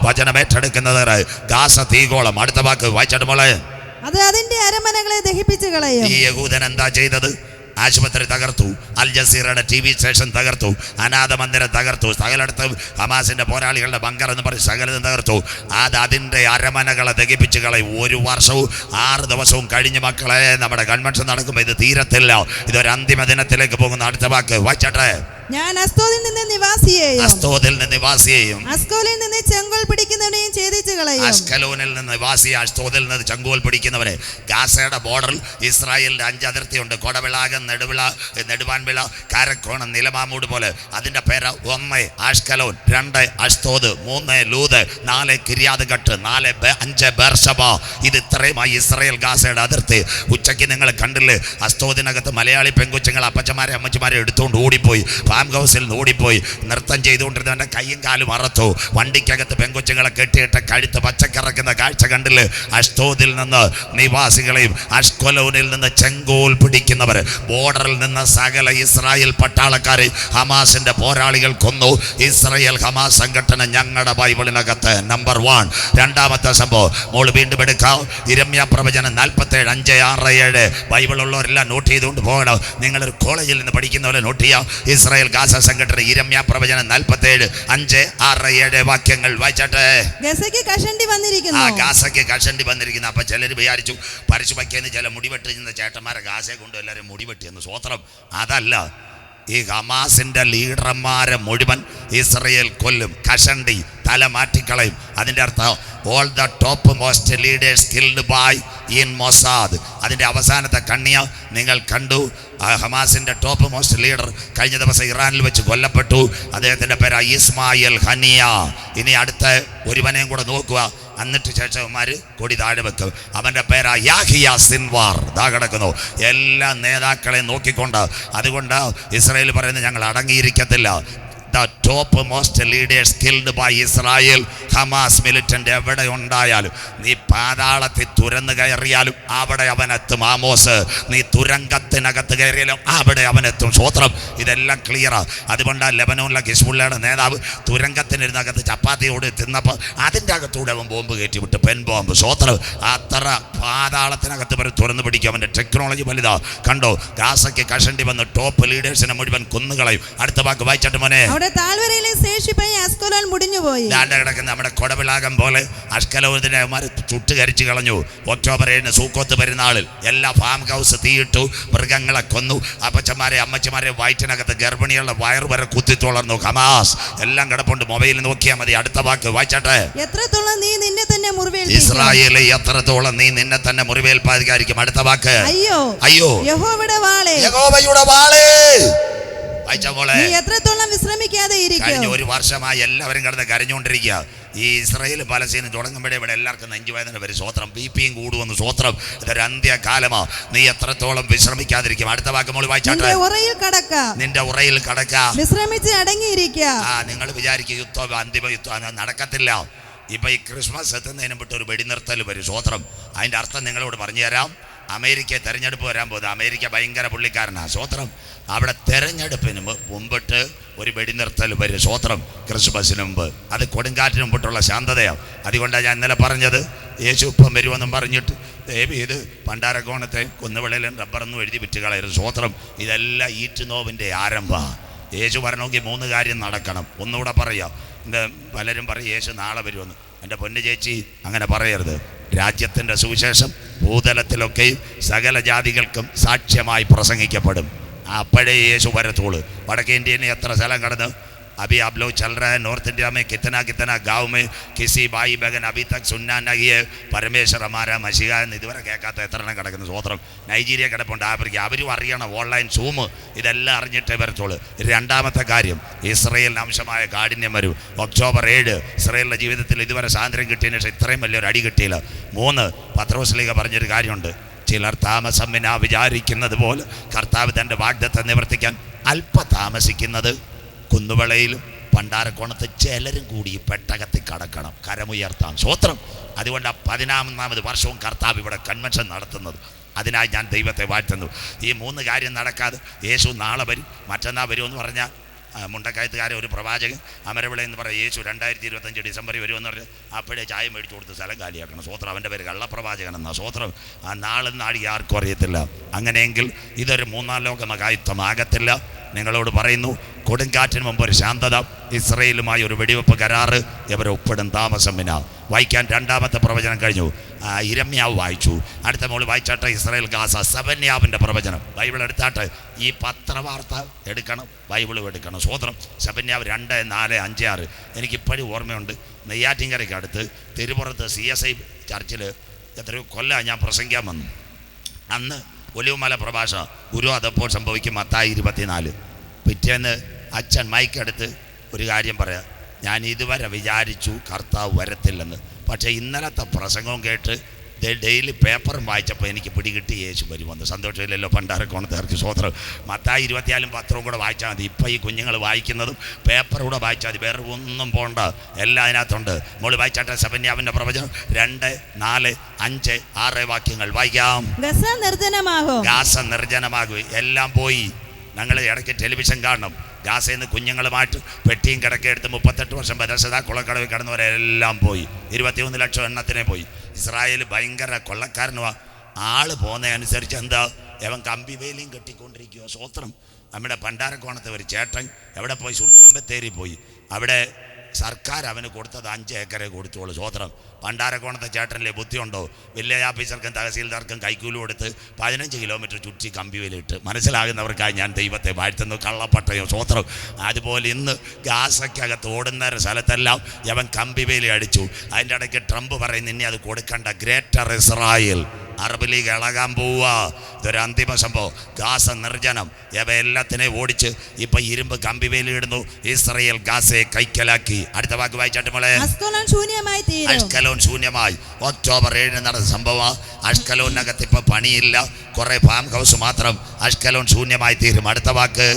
വചനം ഏറ്റെടുക്കുന്നതിന് ഗാസ തീകോളം. അടുത്ത വാക്ക് വായിച്ചാട്ട് മോളെ. അത് അതിന്റെ അരമനകളെ ദഹിപ്പിച്ചു കളയും. ഈ യഹൂദൻ എന്താ ചെയ്തത്? ആശുപത്രി തകർത്തു. അൽ ജസീറയുടെ TV സ്റ്റേഷൻ തകർത്തു. അനാഥ മന്ദിരം തകർത്തു. സകലയിടത്തും ഹമാസിന്റെ പോരാളികളുടെ ബങ്കർ എന്ന് പറഞ്ഞ് സകലതും തകർത്തു. അതിന്റെ അരമനകളെ ദഹിപ്പിച്ച് കളയും. 1 വർഷവും 6 ദിവസവും കഴിഞ്ഞ് മക്കളെ നമ്മുടെ കൺവെൻഷൻ നടക്കുമ്പോൾ ഇത് തീരത്തില്ല. ഇതൊരു അന്തിമ ദിനത്തിലേക്ക് പോകുന്ന. അടുത്ത വാക്ക് വായിച്ചട്ടെ. ഞാൻ അസ്തോദിൽ നിന്ന് നിവാസിയെയും അസ്കലോനിൽ നിന്ന് ചെങ്കോൽ പിടിക്കുന്നവനെയും ഛേദിച്ചു കളയും. അസ്കലോനിൽ നിന്ന് നിവാസിയെ, അസ്തോദിൽ നിന്ന് ചെങ്കോൽ പിടിക്കുന്നവരെ. ഗാസയുടെ ബോർഡറിൽ ഇസ്രായേലിന്റെ 5 അതിർത്തിയുണ്ട്. കൊടവിളാകം, നെടുവാൻവിള, കാരക്കോണം, നിലമാമൂട് പോലെ. അതിന്റെ പേര് 1 അഷ്കലോൻ, 2 അസ്തോദ്, 3 ലൂദ്, 4 കിര്യാത് ഗട്ട്, 5 ബേർശബ. ഇത് ഇത്രയുമായി ഇസ്രായേൽ ഗാസയുടെ അതിർത്തി. ഉച്ചയ്ക്ക് നിങ്ങൾ കണ്ടില്ലേ, അസ്തോദിനകത്ത് മലയാളി പെൺകുച്ചുങ്ങൾ അപ്പച്ചമാരെ അമ്മച്ചിമാരെ എടുത്തുകൊണ്ട് ഓടിപ്പോയി. ഫാം ഹൗസിൽ ഓടിപ്പോയി. നൃത്തം ചെയ്തുകൊണ്ടിരുന്നവൻ്റെ കയ്യും കാലും അറത്തു. വണ്ടിക്കകത്ത് പെൺകൊച്ചുങ്ങളെ കെട്ടിയിട്ട് കഴുത്ത് പച്ചക്കറക്കുന്ന കാഴ്ച കണ്ടില്ലേ. അഷ്തോദിൽ നിന്ന് നിവാസികളെയും അഷ്കലോനിൽ നിന്ന് ചെങ്കോൽ പിടിക്കുന്നവർ, ബോർഡറിൽ നിന്ന് സകല ഇസ്രായേൽ പട്ടാളക്കാരെ ഹമാസിന്റെ പോരാളികൾ കൊന്നു. ഇസ്രായേൽ ഹമാസ് സംഘടന ഞങ്ങളുടെ ബൈബിളിനകത്ത് നമ്പർ 1. രണ്ടാമത്തെ സംഭവം മോള് വീണ്ടും എടുക്കാം. ഇരമ്യാ പ്രവചനം 47:5-6-7. ബൈബിളുള്ളവരെല്ലാം നോട്ട് ചെയ്തുകൊണ്ട് പോകണം. നിങ്ങളൊരു കോളേജിൽ നിന്ന് പഠിക്കുന്നവരെ നോട്ട് ചെയ്യാം. ഇസ്രായേൽ ഗാസ സംഘടന ഇരമ്യാ പ്രവചനം 47:5-6-7 വാക്യങ്ങൾ വായിച്ചാട്ടെ. ഗസയ്ക്ക് കഷണ്ടി വന്നിരിക്കുന്നു. ഗാസയ്ക്ക് കഷണ്ടി വന്നിരിക്കുന്നു. അപ്പൊ ചിലർ വിചാരിച്ചു പരിശുഭയ്ക്കെന്ന് ചില മുടിവെട്ടുന്ന ചേട്ടന്മാരെ ഗാസയെ കൊണ്ട് എല്ലാവരും മുടിവെട്ടിയെന്ന്. സ്വോത്രം. അതല്ല. ഈ ഹമാസിന്റെ ലീഡർമാരെ മുഴുവൻ ഇസ്രയേൽ കൊല്ലും. കഷണ്ടി, തല മാറ്റിക്കളയും. അതിൻ്റെ അർത്ഥം all the top most leaders killed by in Mossad. അതിൻ്റെ അവസാനത്തെ കണ്ണിയ നിങ്ങൾ കണ്ടു. ഹമാസിൻ്റെ ടോപ്പ് മോസ്റ്റ് ലീഡർ കഴിഞ്ഞ ദിവസം ഇറാനിൽ വെച്ച് കൊല്ലപ്പെട്ടു. അദ്ദേഹത്തിൻ്റെ പേര് ഇസ്മായിൽ ഹനിയ. ഇനി അടുത്ത ഒരുവനെയും കൂടെ നോക്കുക, എന്നിട്ട് ശേഷന്മാർ കൊടി താഴെ വെക്കും. അവൻ്റെ പേരാ യാഹിയ സിൻവാർ. ദാ കിടക്കുന്നു. എല്ലാ നേതാക്കളെയും നോക്കിക്കൊണ്ട്. അതുകൊണ്ട് ഇസ്രായേൽ പറയുന്നത് ഞങ്ങൾ അടങ്ങിയിരിക്കത്തില്ല. The topmost leaders killed by Israel. Hamas militant എവിടെ ഉണ്ടായാലും, നീ പാതാളത്തിൽ തുരന്ന് കയറിയാലും അവിടെ അവനെത്തും. ആമോസ്, നീ തുരങ്കത്തിനകത്ത് കയറിയാലും അവിടെ അവനെത്തും. സ്വോത്രം. ഇതെല്ലാം ക്ലിയറാ. അതുകൊണ്ടാണ് ലെബനോണിലെ ഹിസ്ബുള്ളയുടെ നേതാവ് തുരങ്കത്തിനകത്ത് ചപ്പാത്തിയോട് തിന്നപ്പോൾ അതിൻ്റെ അകത്തൂടെ അവൻ ബോംബ് കയറ്റി വിട്ട്, പെൻ ബോംബ്. സ്വോത്രം. അത്ര പാതാളത്തിനകത്ത് വരെ തുറന്നു പിടിക്കും. അവൻ്റെ ടെക്നോളജി വലുതാ. കണ്ടോ, ഗാസയ്ക്ക് കഷണ്ടി വന്ന് ടോപ്പ് ലീഡേഴ്സിനെ മുഴുവൻ കുന്നുകളയും. അടുത്ത വാക്ക് വായിച്ചിട്ട് മോനെ. താഴ്വരയിലെ ശേഷിപ്പായി അസ്കലോൻ മുടിഞ്ഞുപോയി. കിടക്കുന്ന നമ്മുടെ കൊടവിളാകം പോലെ അഷ്കലോനിനെ ചുട്ട് കരിച്ചു കളഞ്ഞു. ഒക്ടോബർ 7 സൂക്കോത്ത് പെരുന്നാളിൽ എല്ലാ ഫാം ഹൗസ് തീയിട്ടു, മൃഗങ്ങളെ കൊന്നു. അപ്പച്ചന്മാരെ അമ്മച്ചമാരെ വയറ്റിനകത്ത് ഗർഭിണികളുടെ വയറ് വരെ കുത്തി തുളർന്നു. ഹമാസ് എല്ലാം കിടപ്പുണ്ട്. മൊബൈലിൽ നോക്കിയാൽ മതി. അടുത്ത വാക്ക് വായിച്ചാട്ടെ. എത്രത്തോളം നീ നിന്നെ തന്നെ മുറിവേൽപ്പിക്കും. ഇസ്രായേലേ, എത്രത്തോളം നീ നിന്നെ തന്നെ മുറിവേൽപ്പാതിരിക്കും. അടുത്ത വാക്ക്. അയ്യോ അയ്യോ, യഹോവയുടെ വാളേ, യഹോവയുടെ വാളേ. നീ എത്രത്തോളം വിശ്രമിക്കാതെ ഇരിക്കും. കഴിഞ്ഞ ഒരു വർഷമായി എല്ലാവരും കിടന്ന് കരഞ്ഞുകൊണ്ടിരിക്കുക. ഈ ഇസ്രായേൽ പലസ്തീൻ തുടങ്ങുമ്പോഴേ ഇവിടെ എല്ലാവർക്കും നെഞ്ചുവേദന വരും. സ്വോത്രം. ബിപിയും കൂടുവന്നു. സ്വോത്രം. ഇതൊരു അന്ത്യകാലമാ. നീ എത്രത്തോളം വിശ്രമിക്കാതിരിക്കും. അടുത്ത വാക്ക് മോളി വായിച്ചാട്ടെ. നിന്റെ ഉറയിൽ കടക്ക, വിശ്രമിച്ച് അടങ്ങിയിരിക്കുക. നിങ്ങൾ വിചാരിക്കുക യുദ്ധം അന്തിമ യുദ്ധം നടക്കത്തില്ല. ഇപ്പൊ ഈ ക്രിസ്മസ് എത്തുന്നതിനും വിട്ട് ഒരു വെടിനിർത്തൽ വരും. സ്വോത്രം. അതിന്റെ അർത്ഥം നിങ്ങളോട് പറഞ്ഞു തരാം. അമേരിക്ക തെരഞ്ഞെടുപ്പ് വരാൻ പോകുന്നത്. അമേരിക്ക ഭയങ്കര പുള്ളിക്കാരനാണ്. സ്വോത്രം. അവിടെ തെരഞ്ഞെടുപ്പിന് മുമ്പിട്ട് ഒരു വെടിനിർത്തൽ വരും. സ്വോത്രം. ക്രിസ്മസിന് മുമ്പ്. അത് കൊടുങ്കാറ്റിന് മുമ്പിട്ടുള്ള ശാന്തതയാണ്. അതുകൊണ്ടാണ് ഞാൻ ഇന്നലെ പറഞ്ഞത്, യേശു ഇപ്പം വരുമെന്നും പറഞ്ഞിട്ട് ദേവി ഇത് പണ്ടാരക്കോണത്തെ കുന്നുവിളയിലും റബ്ബറൊന്നും എഴുതി വിറ്റുകളായിരുന്നു. സ്വോത്രം. ഇതെല്ലാം ഈറ്റുനോവിൻ്റെ ആരംഭമാണ്. യേശു വരണമെങ്കിൽ 3 കാര്യം നടക്കണം. ഒന്നുകൂടെ പറയാം. പലരും പറയും യേശു നാളെ വരുമെന്ന്. എൻ്റെ പൊന്നു ചേച്ചി, അങ്ങനെ പറയരുത്. രാജ്യത്തിൻ്റെ സുവിശേഷം ഭൂതലത്തിലൊക്കെയും സകല ജാതികൾക്കും സാക്ഷ്യമായി പ്രസംഗിക്കപ്പെടും. അപ്പോഴേ യേശു വരത്തുള്ളൂ. വടക്കേ ഇന്ത്യയിൽ എത്ര സ്ഥലം കടന്ന് अभी आप लोग चल रहा है नॉर्थ इंडिया में कितना कितना गांव में किसी भाई बहन अभी तक सुनना नहीं है परमेश्वर हमारा मसीहा ഇതുവരെ കേൾക്കാത്ത എത്ര എണ്ണം കിടക്കുന്നു. സ്വോത്രം. നൈജീരിയ കിടപ്പുണ്ട്. ആഫ്രിക്ക. അവരും അറിയണം. ഓൺലൈൻ സൂം ഇതെല്ലാം അറിഞ്ഞിട്ടേ വരത്തുള്ളൂ. രണ്ടാമത്തെ കാര്യം, ഇസ്രയേലിന് അംശമായ കാഠിന്യം വരും. ഒക്ടോബർ 7 ഇസ്രയേലിൻ്റെ ജീവിതത്തിൽ ഇതുവരെ സ്വാതന്ത്ര്യം കിട്ടിയതിന് ശേഷം ഇത്രയും വലിയൊരു അടി കിട്ടിയില്ല. 3 പത്രോസ്ലീഹ പറഞ്ഞൊരു കാര്യമുണ്ട്. ചിലർ താമസം വിനാ വിചാരിക്കുന്നത് പോലെ കർത്താവ് തൻ്റെ വാഗ്ദത്തം നിവർത്തിക്കാൻ അല്പ താമസിക്കുന്നത്. കുന്നുവിളയിലും പണ്ടാരക്കോണത്ത് ചിലരും കൂടി പെട്ടകത്തിൽ കടക്കണം. കരമുയർത്താം. സ്വോത്രം. അതുകൊണ്ട് 14ാമത് വർഷവും കർത്താവ് ഇവിടെ കൺവെൻഷൻ നടത്തുന്നത്. അതിനായി ഞാൻ ദൈവത്തെ വാഴ്ത്തുന്നു. ഈ 3 കാര്യം നടക്കാതെ യേശു നാളെ വരും മറ്റന്നാൾ വരുമെന്ന് പറഞ്ഞാൽ മുണ്ടക്കയത്തുകാരെ ഒരു പ്രവാചകൻ അമരവിള എന്ന് പറയും യേശു 2025 ഡിസംബറിൽ വരുമെന്ന് പറഞ്ഞാൽ അപ്പോഴേ ചായ മേടിച്ചു കൊടുത്ത് സ്ഥലം കാലിയാക്കണം. സ്വോത്രം. അവൻ്റെ പേര് കള്ളപ്രവാചകൻ എന്നാ. സ്വോത്രം. ആ നാളും നാടി ആർക്കും അറിയത്തില്ല. അങ്ങനെയെങ്കിൽ ഇതൊരു 3-ാം ലോക മഹായുദ്ധമാകത്തില്ല. നിങ്ങളോട് പറയുന്നു, കൊടുങ്കാറ്റിന് മുമ്പ് ഒരു ശാന്തത, ഇസ്രയേലുമായി ഒരു വെടിവെപ്പ് കരാറ് ഇവർ ഒപ്പിടും താമസം വിനാ. വായിക്കാൻ 2ാമത്തെ പ്രവചനം കഴിഞ്ഞു. ഇരമ്യാവ് വായിച്ചു. അടുത്ത മോള് വായിച്ചാട്ടെ. ഇസ്രായേൽ ഗാസ സെബന്യാവിൻ്റെ പ്രവചനം. ബൈബിൾ എടുത്താട്ടെ. ഈ പത്രവാർത്ത എടുക്കണം, ബൈബിളും എടുക്കണം. സ്വോത്രം. സെബന്യാവ് 2, 4, 5, 6. എനിക്കിപ്പോഴും ഓർമ്മയുണ്ട്. നെയ്യാറ്റിൻകരയ്ക്ക് അടുത്ത് തിരുപ്പുറത്ത് CSI ചർച്ചിൽ എത്രയോ കൊല്ലം ഞാൻ പ്രസംഗിക്കാൻ വന്നു. അന്ന് ഒലിവുമല പ്രഭാഷണം ഗുരു അതപ്പോൾ സംഭവിക്കും. മത്തായി 24. പിറ്റേന്ന് അച്ഛൻ മൈക്കെടുത്ത് ഒരു കാര്യം പറയാം. ഞാൻ ഇതുവരെ വിചാരിച്ചു കർത്താവ് വരത്തില്ലെന്ന്. പക്ഷേ ഇന്നലത്തെ പ്രസംഗവും കേട്ട് ഡെയിലി പേപ്പറും വായിച്ചപ്പോൾ എനിക്ക് പിടികിട്ടി യേശു വരുമെന്ന്. സന്തോഷമില്ലല്ലോ പണ്ടാരക്കോണത്തേർക്ക്. സ്വോത്രം. മത്തായി 24 പത്രവും കൂടെ വായിച്ചാൽ മതി. ഇപ്പം ഈ കുഞ്ഞുങ്ങൾ വായിക്കുന്നതും പേപ്പറും കൂടെ വായിച്ചാൽ മതി. വേറെ ഒന്നും പോകണ്ട. എല്ലാം അതിനകത്തുണ്ട്. മോള് വായിച്ചാട്ടെ. സെബന്യാവിൻ്റെ പ്രവചനം 2, 4, 5, 6 വാക്യങ്ങൾ വായിക്കാം. ഗാസ നിർജ്ജനമാകും. എല്ലാം പോയി. ഞങ്ങൾ ഇടയ്ക്ക് ടെലിവിഷൻ കാണണം. ഗാസയിൽ നിന്ന് കുഞ്ഞുങ്ങളുമായിട്ട് പെട്ടിയും കിടക്കെടുത്ത് 38 വർഷം ബെഥസ്ദ കുളക്കടവിൽ കടന്നവരെല്ലാം പോയി. 21 ലക്ഷം എണ്ണത്തിനെ പോയി. ഇസ്രായേൽ ഭയങ്കര കൊള്ളക്കാരനുവാ. ആള് പോകുന്നതനുസരിച്ച് എന്താ അവൻ കമ്പിവേലിയും കെട്ടിക്കൊണ്ടിരിക്കുക. സ്വോത്രം. നമ്മുടെ പണ്ടാരക്കോണത്തെ ഒരു ചേട്ടൻ എവിടെ പോയി? സുൽത്താൻ ബത്തേരി പോയി. അവിടെ സർക്കാർ അവന് കൊടുത്തത് 5 ഏക്കറെ കൊടുത്തോളൂ. സ്വോത്രം. പണ്ടാരക്കോണത്തെ ചേട്ടനിലെ ബുദ്ധിയുണ്ടോ? വില്ലേജ് ഓഫീസർക്കും തഹസീൽദാർക്കും കൈക്കൂലി കൊടുത്ത് 15 കിലോമീറ്റർ ചുറ്റി കമ്പിവേലിട്ട്. മനസ്സിലാകുന്നവർക്കായി ഞാൻ ദൈവത്തെ വാഴ്ത്തുന്നു. കള്ളപ്പട്ടയോ. സ്വോത്രം. അതുപോലെ ഇന്ന് ഗാസയ്ക്കകത്ത് ഓടുന്ന സ്ഥലത്തെല്ലാം അവൻ കമ്പിവേലി അടിച്ചു. അതിൻ്റെ ഇടയ്ക്ക് ട്രംപ് പറയുന്നു ഇനി അത് കൊടുക്കണ്ട. ഗ്രേറ്റർ ഇസ്രായേൽ അറബ് ലീഗ് ഇളകാൻ പോവുക. ഇതൊരു അന്തിമ സംഭവം. ഗാസ നിർജ്ജനം, എല്ലാത്തിനെയും ഓടിച്ച് ഇപ്പൊ ഇരുമ്പ് കമ്പിവേലി ഇടുന്നു. ഇസ്രായേൽ ഗാസയെ കൈക്കലാക്കി. അടുത്ത വാക്ക് വായിച്ചാട്ട് മോളെ. അഷ്കലോൻ ശൂന്യമായി. ഒക്ടോബർ 7 നടന്ന സംഭവം. അഷ്കലോനകത്ത് ഇപ്പൊ പണിയില്ല, കുറെ ഫാം ഹൗസ് മാത്രം. അഷ്കലോൻ ശൂന്യമായി തീരും. അടുത്ത വാക്ക്.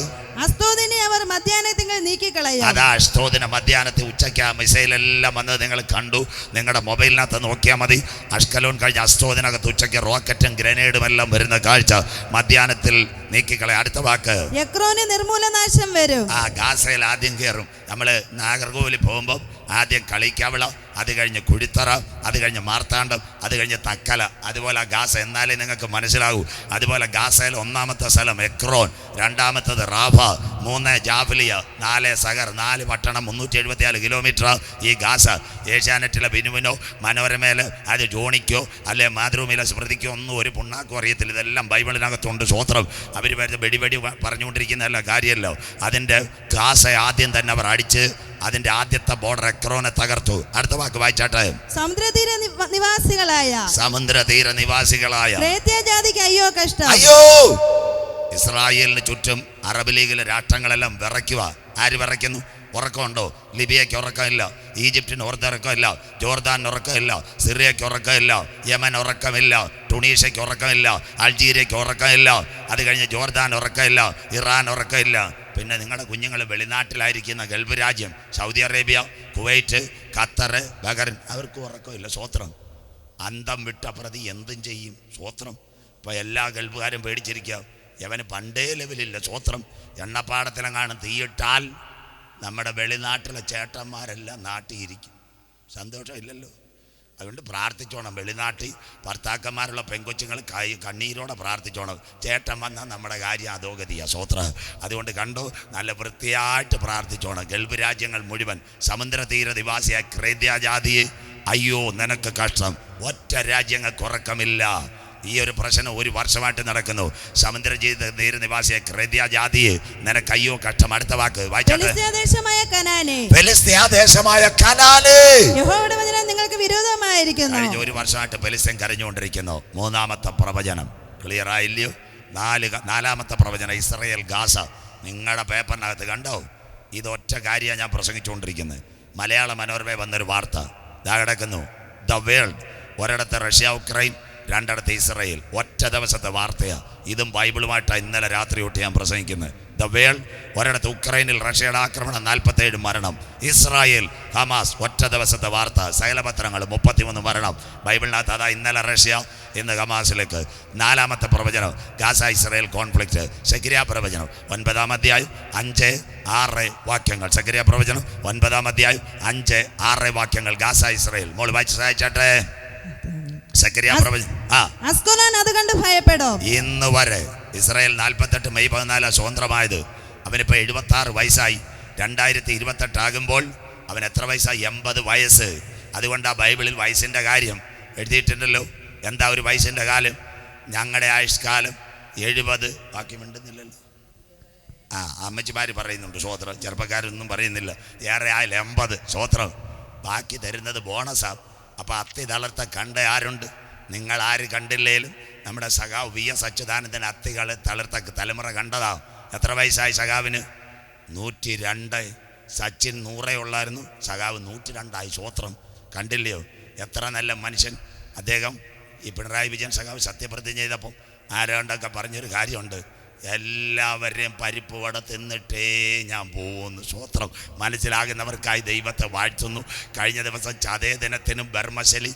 അസ്തോദിനെ അവർ മധ്യാഹ്നത്തിൽ നീക്കിക്കളയും. അതാ അസ്തോദിനെ മധ്യാഹ്നത്തിൽ ഉച്ചയ്ക്ക് മിസൈലെല്ലാം വന്നത് നിങ്ങൾ കണ്ടു. നിങ്ങളുടെ മൊബൈലിനകത്ത് നോക്കിയാൽ മതി. അഷ്കലോൻ കഴിഞ്ഞ അസ്തോദിനകത്ത് ഉച്ചയ്ക്ക് റോക്കറ്റും ഗ്രനേഡും എല്ലാം വരുന്ന കാഴ്ച മധ്യാഹ്നത്തിൽ നീക്കിക്കളയും. അടുത്ത വാക്ക്. എക്രോന് നിർമൂലനാശം വരും. ഗാസയിൽ ആദ്യം കയറും. നമ്മൾ നാഗർകോവിലിൽ പോകുമ്പോൾ ആദ്യം കളിക്കാവിള, അത് കഴിഞ്ഞ് കുഴിത്തറ, അത് കഴിഞ്ഞ് മാർത്താണ്ഡം, അത് കഴിഞ്ഞ് തക്കല. അതുപോലെ ഗാസ. എന്നാലേ നിങ്ങൾക്ക് മനസ്സിലാകൂ. അതുപോലെ ഗാസയിൽ ഒന്നാമത്തെ സ്ഥലം എക്രോൻ, രണ്ടാമത്തത് റാഫ, 3 ജാഫലിയ, 4 സഗർ, 4 പട്ടണം, 374 കിലോമീറ്റർ ഈ ഗാസ. ഏഷ്യാനെറ്റിലെ ബിനുവിനോ മനോരമയിലോ അത് ജോണിക്കോ അല്ലെ മാതൃഭൂമിയിലെ സ്മൃതിക്കോ ഒന്നും ഒരു പുണ്ണാക്കും അറിയത്തില്ല. ഇതെല്ലാം ബൈബിളിനകത്തുണ്ട്. സ്വോത്രം. അവർ വരുന്ന വെടി പറഞ്ഞുകൊണ്ടിരിക്കുന്നതല്ല കാര്യമല്ലോ. അതിൻ്റെ ഗാസ ആദ്യം തന്നെ അവർ അടിച്ച് അതിന്റെ ആദ്യത്തെ ബോർഡർ എക്രോനെ തകർത്തു. അടുത്ത വാക്ക് വായിച്ചാട്ടെ. സമുദ്രതീര നിവാസികളായ ജാതിക്ക് അയ്യോ കഷ്ടം. അയ്യോ. ഇസ്രായേലിന് ചുറ്റും അറബ് ലീഗിലെ രാഷ്ട്രങ്ങളെല്ലാം വിറയ്ക്കുക. ആര് വിറയ്ക്കുന്നു? ഉറക്കമുണ്ടോ? ലിബിയയ്ക്ക് ഉറക്കമില്ല, ഈജിപ്തിന് ഉറക്കമില്ല, ജോർദാൻ ഉറക്കമില്ല, സിറിയയ്ക്ക് ഉറക്കമില്ല, യമൻ ഉറക്കമില്ല, ടുണീഷ്യയ്ക്ക് ഉറക്കമില്ല, അൾജീരിയയ്ക്ക് ഉറക്കമില്ല, അത് കഴിഞ്ഞ് ജോർദാൻ ഉറക്കമില്ല, ഇറാൻ ഉറക്കമില്ല. പിന്നെ നിങ്ങളുടെ കുഞ്ഞുങ്ങൾ വെളിനാട്ടിലായിരിക്കുന്ന ഗൾഫ് രാജ്യം, Saudi Arabia, Kuwait, Qatar, Bahrain, അവർക്ക് ഉറക്കമില്ല. സ്വോത്രം. അന്തം വിട്ട പ്രതി എന്തും ചെയ്യും. സ്വോത്രം. ഇപ്പോൾ എല്ലാ ഗൾഫുകാരും പേടിച്ചിരിക്കുക. യവന് പണ്ടേ ലെവലില്ല. സ്വോത്രം. എണ്ണപ്പാടത്തിലെങ്ങാനും തീയിട്ടാൽ നമ്മുടെ വെളിനാട്ടിലെ ചേട്ടന്മാരെല്ലാം നാട്ടിയിരിക്കും. സന്തോഷമില്ലല്ലോ. അതുകൊണ്ട് പ്രാർത്ഥിച്ചോണം. വെളിനാട്ടിൽ ഭർത്താക്കന്മാരുള്ള പെങ്കൊച്ചുങ്ങൾ കണ്ണീരോടെ പ്രാർത്ഥിച്ചോണം. ചേട്ടൻ വന്നാൽ നമ്മുടെ കാര്യം അധോഗതിയാണ്. സ്വോത്ര. അതുകൊണ്ട് കണ്ടോ, നല്ല വൃത്തിയായിട്ട് പ്രാർത്ഥിച്ചോണം. ഗൾഫ് രാജ്യങ്ങൾ മുഴുവൻ സമുദ്രതീര നിവാസിയായ ക്രേത്യ ജാതിയെ അയ്യോ നിനക്ക് കഷ്ടം. ഒറ്റ രാജ്യങ്ങൾക്ക് ഉറക്കമില്ല. ഈ ഒരു പ്രശ്നം 1 വർഷമായിട്ട് നടക്കുന്നു. സമുദ്രതീര നിവാസിയായ ക്രേത്യ ജാതിയെ നിനക്ക് അയ്യോ കഷ്ടം. അടുത്ത വാക്ക് വായിച്ചാട്ടെ. ഫെലിസ്ത്യ കനാനെ നിങ്ങൾക്ക് വിരോധമായിരിക്കുന്നു. കഴിഞ്ഞ 1 വർഷമായിട്ട് ഫെലിസ്ത്യൻ കരഞ്ഞുകൊണ്ടിരിക്കുന്നു. 3ാമത്തെ പ്രവചനം ക്ലിയർ ആയില്ലയോ? 4ാമത്തെ പ്രവചനം ഇസ്രായേൽ ഗാസ. നിങ്ങളുടെ പേപ്പറിനകത്ത് കണ്ടോ? ഇതൊറ്റ കാര്യമാണ് ഞാൻ പ്രസംഗിച്ചുകൊണ്ടിരിക്കുന്നത്. മലയാള മനോരമ വന്നൊരു വാർത്ത ഇതാ കിടക്കുന്നു. The world. ഒരിടത്ത് റഷ്യ ഉക്രൈൻ, 2 ഇസ്രായേൽ. ഒറ്റ ദിവസത്തെ വാർത്തയാണ്. ഇതും ബൈബിളുമായിട്ടാണ് ഇന്നലെ രാത്രി തൊട്ട് ഞാൻ പ്രസംഗിക്കുന്നത്. The world. ഒരിടത്ത് ഉക്രൈനിൽ റഷ്യയുടെ ആക്രമണം, 47 മരണം. ഇസ്രായേൽ ഹമാസ് ഒറ്റ ദിവസത്തെ വാർത്ത. സകലപത്രങ്ങൾ 33 മരണം. ബൈബിളിനകത്ത് അതാ ഇന്നലെ റഷ്യ, ഇന്ന് ഹമാസിലേക്ക്. 4ാമത്തെ പ്രവചനം ഗാസ ഇസ്രായേൽ കോൺഫ്ലിക്റ്റ്. സെക്കരിയ പ്രവചനം 9-ാം അധ്യായം 5-6 വാക്യങ്ങൾ. സെക്കരിയ പ്രവചനം 9-ാം അധ്യായം 5-6 വാക്യങ്ങൾ. Gaza Israel. മോൾ വായിച്ച് സഹായിച്ചാട്ടെ. ഇന്ന് വരെ ഇസ്രായേൽ 48 മെയ് 14 സ്വതന്ത്രമായത്. അവനിപ്പോൾ 76 വയസ്സായി. 2028 ആകുമ്പോൾ അവൻ എത്ര വയസ്സായി? 80 വയസ്സ്. അതുകൊണ്ട് ആ ബൈബിളിൽ വയസ്സിൻ്റെ കാര്യം എഴുതിയിട്ടുണ്ടല്ലോ. എന്താ ഒരു വയസ്സിൻ്റെ കാലം? ഞങ്ങളുടെ ആയുഷ്കാലം 70. ബാക്കി മിണ്ടുന്നില്ലല്ലോ. അമ്മച്ചിമാർ പറയുന്നുണ്ട് സ്വോത്രം. ചെറുപ്പക്കാരൊന്നും പറയുന്നില്ല. ഏറെ ആയാലും 80 സ്വോത്രം. ബാക്കി തരുന്നത് ബോണസാണ്. അപ്പോൾ അത്തി തളർത്ത കണ്ട ആരുണ്ട്? നിങ്ങൾ ആര് കണ്ടില്ലേലും നമ്മുടെ സഖാവ് VS അച്യുതാനന്ദൻ അത്തികൾ തളർത്ത തലമുറ കണ്ടതാ. എത്ര വയസ്സായി സഖാവിന്? 102. സച്ചിൻ 100 ഉള്ളായിരുന്നു, സഖാവ് 102 സ്വോത്രം. കണ്ടില്ലയോ? എത്ര നല്ല മനുഷ്യൻ അദ്ദേഹം. ഈ പിണറായി വിജയൻ സഖാവ് സത്യപ്രതിജ്ഞ ചെയ്തപ്പോൾ ആരോണ്ടൊക്കെ പറഞ്ഞൊരു കാര്യമുണ്ട്. എല്ലാവരെയും പരിപ്പ് വട തിന്നിട്ടേ ഞാൻ പോകുന്നു. സ്വോത്രം. മനസ്സിലാകുന്നവർക്കായി ദൈവത്തെ വാഴ്ത്തുന്നു. കഴിഞ്ഞ ദിവസം ചതയ ദിനത്തിനും ബർമശലി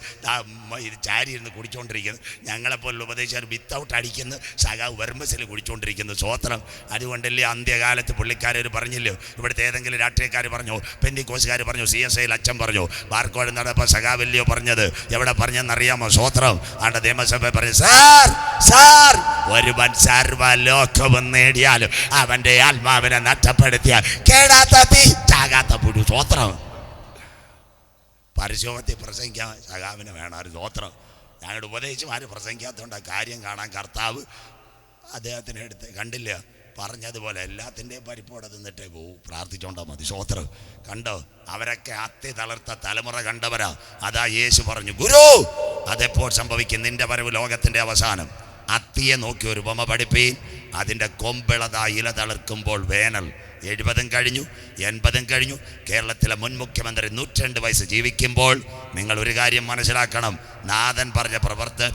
ചാരി ഇരുന്ന് കുടിച്ചുകൊണ്ടിരിക്കുന്നു. ഞങ്ങളെപ്പോലുള്ള ഉപദേശകർ വിത്തൗട്ട് അടിക്കുന്ന സഖാവ് ബർമശലി കുടിച്ചുകൊണ്ടിരിക്കുന്നു. സ്വോത്രം. അതുകൊണ്ടല്ലേ അന്ത്യകാലത്ത് പുള്ളിക്കാരർ പറഞ്ഞില്ലോ, ഇവിടുത്തെ ഏതെങ്കിലും രാഷ്ട്രീയക്കാർ പറഞ്ഞോ, പെന്തിക്കോസുകാർ പറഞ്ഞോ, CSI അച്ഛൻ പറഞ്ഞോ, ബാർക്കോട് നടപ്പോൾ സഖാവല്ലയോ പറഞ്ഞത്? എവിടെ പറഞ്ഞെന്നറിയാമോ? സ്വോത്രം. ആണ്ട് നിയമസഭ പറഞ്ഞു, സാർ ഒരുവൻ സർവ്വലോകവും നേടിയാലും അവന്റെ ആത്മാവിനെ നഷ്ടപ്പെടുത്തിയാൽ കേടാത്ത തീ ചാകാത്ത പുഴു. സ്വോത്രം. പരിശോധത്തിൽ പ്രസംഗിക്കാൻ സഖാവിന് വേണം ഒരു സ്വോത്രം. ഞങ്ങളുടെ ഉപദേശിമാർ പ്രസംഗിക്കാത്തതുകൊണ്ട് കാര്യം കാണാൻ കർത്താവ് അദ്ദേഹത്തിനെ എടുത്ത് കണ്ടില്ല. പറഞ്ഞതുപോലെ എല്ലാത്തിൻ്റെയും പരിപ്പോടെ തിന്നിട്ടേ പോവും. പ്രാർത്ഥിച്ചോണ്ടാ മതി. സ്വോത്രം. കണ്ടോ? അവരൊക്കെ അത്തി തളർത്ത തലമുറ കണ്ടവരാ. അതാ യേശു പറഞ്ഞു, ഗുരു അതെപ്പോൾ സംഭവിക്കും? നിന്റെ വരവ് ലോകത്തിൻ്റെ അവസാനം. അത്തിയെ നോക്കി ഒരു ഉപമ പഠിപ്പീൻ. അതിൻ്റെ കൊമ്പിളതാ ഇല തളിർക്കുമ്പോൾ വേനൽ. 70 കഴിഞ്ഞു, 80 കഴിഞ്ഞു. കേരളത്തിലെ മുൻ മുഖ്യമന്ത്രി 102 വയസ്സ് ജീവിക്കുമ്പോൾ നിങ്ങൾ ഒരു കാര്യം മനസ്സിലാക്കണം. നാഥൻ പറഞ്ഞ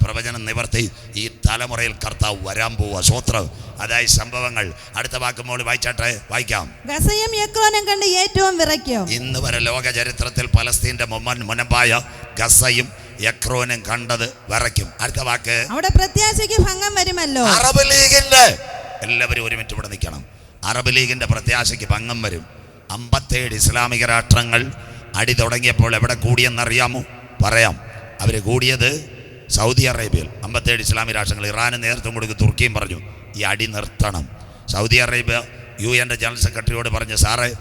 പ്രവചനം നിവർത്തി ഈ തലമുറയിൽ കർത്താവ് വരാൻ പോവുക. സ്വോത്രം. അതായത് സംഭവങ്ങൾ. അടുത്ത വാക്കുമ്പോൾ വായിച്ചാട്ടെ, വായിക്കാം. ഗസയും എക്രോനും കണ്ട് ഏറ്റവും വിറയ്ക്കും. ഇന്ന് വരെ ലോക ചരിത്രത്തിൽ പലസ്തീന്റെ മുനമ്പായ ഗസയും എക്രോനും കണ്ടത് വിറയ്ക്കും. അടുത്ത വാക്ക്, അവിടെ പ്രത്യാശയ്ക്ക് ഭംഗം വരുമല്ലോ. അറബ് ലീഗിന്റെ, എല്ലാവരും ഒരു മിനിറ്റ് ഇവിടെ നിൽക്കണം. അറബ് ലീഗിന്റെ പ്രത്യാശയ്ക്ക് ഭംഗം വരും. 57 ഇസ്ലാമിക രാഷ്ട്രങ്ങൾ അടി തുടങ്ങിയപ്പോൾ എവിടെ കൂടിയെന്നറിയാമോ? പറയാം. അവർ കൂടിയത് സൗദി അറേബ്യയിൽ. 57 ഇസ്ലാമിക രാഷ്ട്രങ്ങൾ. ഇറാന് നേതൃത്വം കൊടുക്കും. തുർക്കിയും പറഞ്ഞു ഈ അടി നിർത്തണം. സൗദി അറേബ്യ UN ജനറൽ സെക്രട്ടറിയോട് പറഞ്ഞു, സാറേ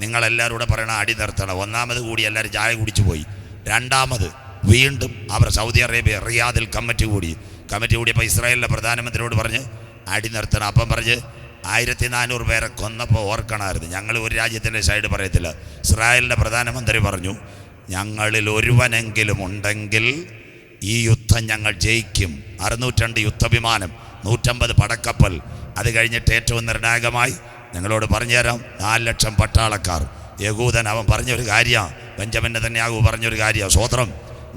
നിങ്ങളെല്ലാവരും കൂടെ പറയണം അടി നിർത്തണം. ഒന്നാമത് കൂടി എല്ലാവരും ചായ കുടിച്ചു പോയി. രണ്ടാമത് വീണ്ടും അവർ സൗദി അറേബ്യ റിയാദിൽ കമ്മിറ്റി കൂടിയപ്പോൾ ഇസ്രായേലിലെ പ്രധാനമന്ത്രിയോട് പറഞ്ഞ് അടി നിർത്തണം. അപ്പം പറഞ്ഞ് 1400 പേരെ കൊന്നപ്പോൾ ഓർക്കണമായിരുന്നു. ഞങ്ങൾ ഒരു രാജ്യത്തിൻ്റെ സൈഡ് പറയത്തില്ല. ഇസ്രായേലിൻ്റെ പ്രധാനമന്ത്രി പറഞ്ഞു, ഞങ്ങളിൽ ഒരുവനെങ്കിലും ഉണ്ടെങ്കിൽ ഈ യുദ്ധം ഞങ്ങൾ ജയിക്കും. 602 യുദ്ധവിമാനം, 150 പടക്കപ്പൽ. അത് കഴിഞ്ഞിട്ട് ഏറ്റവും നിർണായകമായി ഞങ്ങളോട് പറഞ്ഞുതരാം, 4 ലക്ഷം പട്ടാളക്കാർ. യഹൂദൻ അവൻ പറഞ്ഞൊരു കാര്യമാണ്, ബെഞ്ചമിൻ നെതന്യാഹു പറഞ്ഞൊരു കാര്യമാണ്. സ്വോത്രം.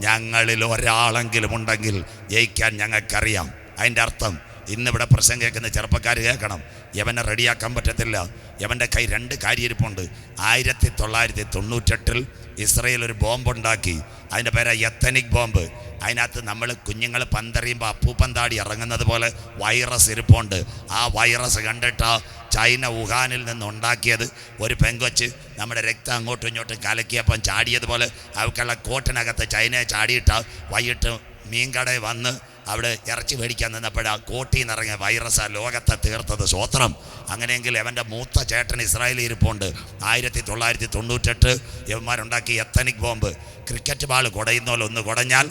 ഞങ്ങളിൽ ഒരാളെങ്കിലും ഉണ്ടെങ്കിൽ ജയിക്കാൻ ഞങ്ങൾക്കറിയാം. അതിൻ്റെ അർത്ഥം ഇന്നിവിടെ പ്രസംഗം കേൾക്കുന്ന ചെറുപ്പക്കാർ കേൾക്കണം. യവനെ റെഡിയാക്കാൻ പറ്റത്തില്ല. യവൻ്റെ കൈ 2 കാര്യിരിപ്പുണ്ട്. 1998 ഇസ്രയേൽ ഒരു ബോംബുണ്ടാക്കി. അതിൻ്റെ പേര് എത്തനിക് ബോംബ്. അതിനകത്ത് നമ്മൾ കുഞ്ഞുങ്ങൾ പന്തറിയുമ്പോൾ അപ്പൂപ്പൻ താടി ഇറങ്ങുന്നത് പോലെ വൈറസ് ഇരിപ്പുണ്ട്. ആ വൈറസ് കണ്ടിട്ട് ചൈന വുഹാനിൽ നിന്ന് ഉണ്ടാക്കിയത് ഒരു പെങ്കൊച്ച് നമ്മുടെ രക്തം അങ്ങോട്ടും ഇങ്ങോട്ടും കലക്കിയപ്പം ചാടിയതുപോലെ അവക്കുള്ള കോട്ടിനകത്ത് ചൈനയെ ചാടിയിട്ട് വൈകിട്ട് മീൻകടയിൽ വന്ന് അവിടെ ഇറച്ചി മേടിക്കാൻ നിന്നപ്പോഴാണ് കോട്ടിൽ നിന്നിറങ്ങിയ വൈറസാണ് ലോകത്തെ തീർത്തത്. സ്വോത്രം. അങ്ങനെയെങ്കിൽ അവൻ്റെ മൂത്ത ചേട്ടൻ ഇസ്രായേലിൽ ഇരിപ്പുണ്ട്. 1998 യവന്മാരുണ്ടാക്കി എത്തനിക് ബോംബ്. ക്രിക്കറ്റ് ബാൾ കുടയുന്ന പോലെ ഒന്ന് കുടഞ്ഞാൽ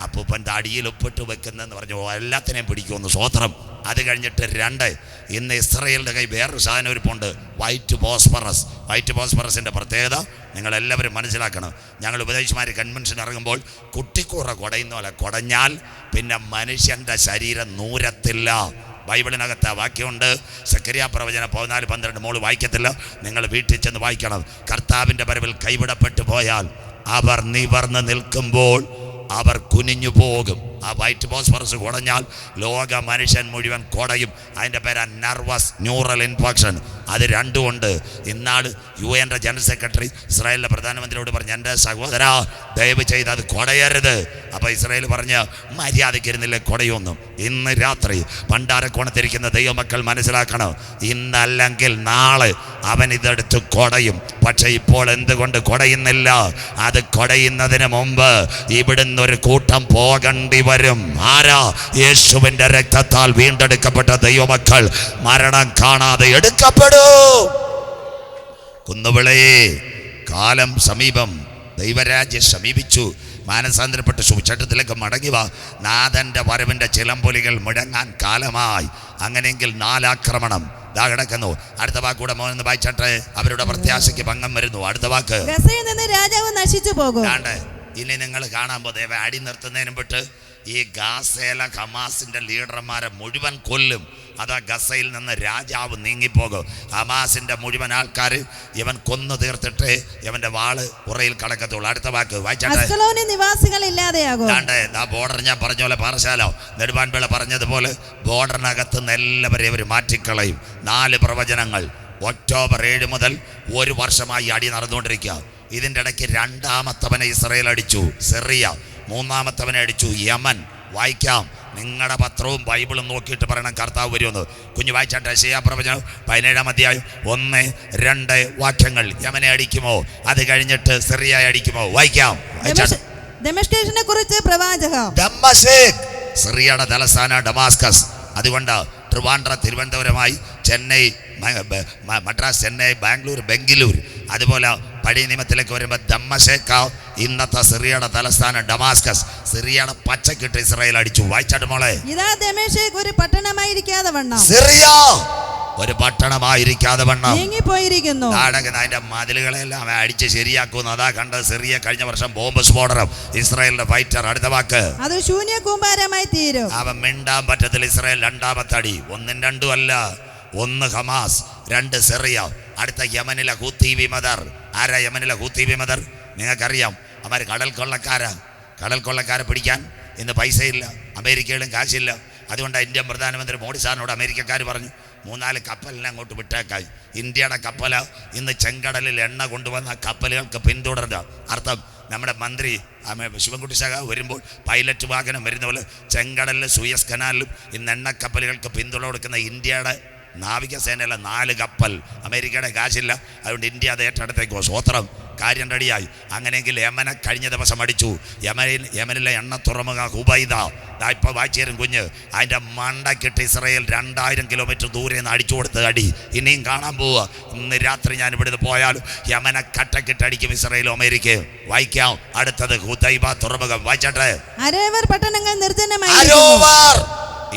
അപ്പൂപ്പൻ താടിയിൽ ഒപ്പിട്ട് വെക്കുന്നെന്ന് പറഞ്ഞു എല്ലാത്തിനെയും പിടിക്കുമെന്ന്. സ്വോത്രം. അത് കഴിഞ്ഞിട്ട് 2, ഇന്ന് ഇസ്രയേലിൻ്റെ കൈ വേറൊരു സാധനം ഇരിപ്പുണ്ട്, വൈറ്റ് ഫോസ്ഫറസ്. വൈറ്റ് ഫോസ്ഫറസിൻ്റെ പ്രത്യേകത നിങ്ങളെല്ലാവരും മനസ്സിലാക്കണം. ഞങ്ങൾ ഉപദേശിമാർ കൺവെൻഷൻ ഇറങ്ങുമ്പോൾ കുട്ടിക്കൂറ കുടയുന്ന പോലെ കുടഞ്ഞാൽ പിന്നെ മനുഷ്യൻ്റെ ശരീരം നൂരത്തില്ല. ബൈബിളിനകത്ത് വാക്യമുണ്ട്. സെക്കരിയാ പ്രവചനം 14:12 മോള് വായിക്കത്തില്ല, നിങ്ങൾ വീട്ടിൽ ചെന്ന് വായിക്കണം. കർത്താവിൻ്റെ വരവിൽ കൈവിടപ്പെട്ടു പോയാൽ അവർ നിവർന്ന് നിൽക്കുമ്പോൾ അവർ കുനിഞ്ഞു പോകും. ആ വൈറ്റ് ഫോസ്ഫറസ് കുടഞ്ഞാൽ ലോക മനുഷ്യൻ മുഴുവൻ കുടയും. അതിൻ്റെ പേരാ നെർവസ് ന്യൂറൽ ഇൻഫെക്ഷൻ. അത് 2 ഉണ്ട്. ഇന്നാൾ UN ജനറൽ സെക്രട്ടറി ഇസ്രായേലിലെ പ്രധാനമന്ത്രിയോട് പറഞ്ഞു, എൻ്റെ സഹോദരാ ദയവ് ചെയ്ത് അത് കുടയരുത്. അപ്പോൾ ഇസ്രായേൽ പറഞ്ഞ് മര്യാദയ്ക്കിരുന്നില്ലേ കുടയൊന്നും. ഇന്ന് രാത്രി പണ്ടാരക്കോണത്തിരിക്കുന്ന ദൈവമക്കൾ മനസ്സിലാക്കണം, ഇന്നല്ലെങ്കിൽ നാളെ അവൻ ഇതെടുത്ത് കുടയും. പക്ഷെ ഇപ്പോൾ എന്തുകൊണ്ട് കുടയുന്നില്ല? അത് കുടയുന്നതിന് മുമ്പ് ഇവിടുന്ന് ഒരു കൂട്ടം പോകേണ്ടി വരും. ആരാ? യേശുവിന്റെ രക്തത്താൽ വീണ്ടെടുക്കപ്പെട്ട ദൈവമക്കൾ മരണം കാണാതെ എടുക്കപ്പെടൂ. കുന്നുവിളയെ, കാലം സമീപം, ദൈവരാജ്യം സമീപിച്ചു. മാനസാന്തരപ്പെട്ട് സുവിശേഷത്തിലേക്ക് മടങ്ങി വാ. നാഥന്റെ വരവിന്റെ ചിലമ്പൊലികൾ മുഴങ്ങാൻ കാലമായി. അങ്ങനെയെങ്കിൽ 4 ആക്രമണം ദാ കിടക്കുന്നു. അടുത്ത വാക്കൂടെ മോനെന്ന് വായിച്ചട്ടെ. അവരുടെ പ്രത്യാശയ്ക്ക് ഭംഗം വരുന്നു. അടുത്ത വാക്ക്, രാജാവ് നശിച്ചു പോകും. ഇനി നിങ്ങൾ കാണാൻ പോകുന്നത് അടി നിർത്തുന്നതിന് വിട്ട് ഈ ഗാസയിലെ ഹമാസിന്റെ ലീഡർമാരെ മുഴുവൻ കൊല്ലും. അതാ ഗസയിൽ നിന്ന് രാജാവ് നീങ്ങിപ്പോകും. ഹമാസിന്റെ മുഴുവൻ ആൾക്കാർ ഇവൻ കൊന്നു തീർത്തിട്ട് ഇവന്റെ വാള് ഉറയിൽ കടക്കത്തുള്ളൂ. അടുത്ത വാക്ക് വായിച്ചാട്ടെ. നിവാസികൾ ഇല്ലാതെയാകും. ബോർഡർ ഞാൻ പറഞ്ഞ പോലെ പാറശാല നെടുമ്പാൻപിള്ള പറഞ്ഞതുപോലെ ബോർഡറിനകത്ത് നിന്ന് എല്ലാവരെയും അവർ മാറ്റിക്കളയും. 4 പ്രവചനങ്ങൾ. ഒക്ടോബർ 7 മുതൽ 1 വർഷമായി അടി നടന്നുകൊണ്ടിരിക്കുക. ഇതിൻ്റെ ഇടയ്ക്ക് 2ാമത്തവനെ ഇസ്രയേൽ അടിച്ചു, സിറിയ. 3ാമത്തവനെ അടിച്ചു, യമൻ. വായിക്കാം. നിങ്ങളുടെ പത്രവും ബൈബിളും നോക്കിയിട്ട് പറയണം കർത്താവ് വരുമെന്ന്. കുഞ്ഞു വായിച്ചാട്ടെ. യെശയ്യാ പ്രവചനം 17-ാം അധ്യായം 1-2 വാക്യങ്ങൾ. യമനെ അടിക്കുമോ? അത് കഴിഞ്ഞിട്ട് സിറിയ അടിക്കുമോ? വായിക്കാം. ദമസ്കസിനെ കുറിച്ച് പ്രവാചകം. ദമസ്ക് സിറിയയുടെ തലസ്ഥാന ഡമാസ്കസ്. അതുകൊണ്ട് ട്രിവാൻഡ്രം, തിരുവനന്തപുരമായി, ചെന്നൈ, മദ്രാസ്, ചെന്നൈ, ബാംഗ്ലൂർ, ബംഗളൂർ, അതുപോലെ പഴയ നിയമത്തിലേക്ക് വരുമ്പോൾ ദമ്മശേക്ക, ഇന്നത്തെ സിറിയയുടെ തലസ്ഥാനം ഡമാസ്കസ്. സിറിയയുടെ പച്ചക്കിട്ട് ഇസ്രായേൽ അടിച്ചു. വായിച്ചാട്ട് മോളെ. ഇതാ ദമേശക്ക് ഒരു പട്ടണമായിരിക്കാതെ വണ്ണം. സിറിയ ഒരു പട്ടണമായിരിക്കാതെ വണ്ണം നീങ്ങിപ്പോയിരിക്കുന്നു. അതിന്റെ മതിലുകളെല്ലാം അടിച്ച് ശരിയാക്കുന്നു. അതാ കണ്ടത് സിറിയ കഴിഞ്ഞ വർഷം ബോംബ് സ്ഫോടനം. ഇസ്രായേലിന്റെ ഫൈറ്റർ. അടുത്ത വാക്ക് അത് ശൂന്യ കൂമ്പാരമായി തീരും. അവൻ മിണ്ടാൻ പറ്റത്തില്ല. ഇസ്രായേൽ രണ്ടാമത്തെ അടി. 1 2 അല്ല. 1 ഹമാസ്, 2 സിറിയ. അടുത്ത യമനിലെ ഹൂത്തി വിമതർ. ആരാ യമനിലെ ഹൂത്തി വിമതർ? നിങ്ങൾക്കറിയാം, അവർ കടൽ കൊള്ളക്കാരെ പിടിക്കാൻ ഇന്ന് പൈസയില്ല, അമേരിക്കയിലും കാശില്ല. അതുകൊണ്ട് ഇന്ത്യൻ പ്രധാനമന്ത്രി മോഡി സാറിനോട് അമേരിക്കക്കാർ പറഞ്ഞു 3-4 കപ്പലിനെ അങ്ങോട്ട് വിട്ടേക്കായി. ഇന്ത്യയുടെ കപ്പല ഇന്ന് ചെങ്കടലിൽ എണ്ണ കൊണ്ടുവന്ന കപ്പലുകൾക്ക് പിന്തുടരുക. അർത്ഥം, നമ്മുടെ മന്ത്രി ശിവൻകുട്ടി സഖ വരുമ്പോൾ പൈലറ്റ് വാഹനം വരുന്ന പോലെ ചെങ്കടലിൽ സൂയസ് കനാലിലും ഇന്ന് എണ്ണക്കപ്പലുകൾക്ക് പിന്തുണ കൊടുക്കുന്ന ഇന്ത്യയുടെ നാവികസേനയിലെ 4 കപ്പൽ. അമേരിക്കയുടെ കാശില്ല, അതുകൊണ്ട് ഇന്ത്യ അത് ഏറ്റെടുത്തേക്കോ. സ്വോത്രം. കാര്യം റെഡിയായി. അങ്ങനെയെങ്കിൽ യമനെ കഴിഞ്ഞ ദിവസം അടിച്ചു. യമനിലെ എണ്ണ തുറമുഖ ഹുബൈദ. ഇപ്പോൾ വായിച്ചേരും കുഞ്ഞ്. അതിൻ്റെ മണ്ടക്കിട്ട് ഇസ്രായേൽ 2000 കിലോമീറ്റർ ദൂരെ നിന്ന് അടിച്ചു കൊടുത്ത് അടി ഇനിയും കാണാൻ പോവുക. ഇന്ന് രാത്രി ഞാൻ ഇവിടുന്ന് പോയാലും യമനെ കട്ടക്കിട്ടടിക്കും ഇസ്രായേലും അമേരിക്കയും. വായിക്കാം. അടുത്തത് ഹുദൈബ തുറമുഖം. വായിച്ചട്ടെ. പട്ടണങ്ങൾ നിർജ്ജനമായി.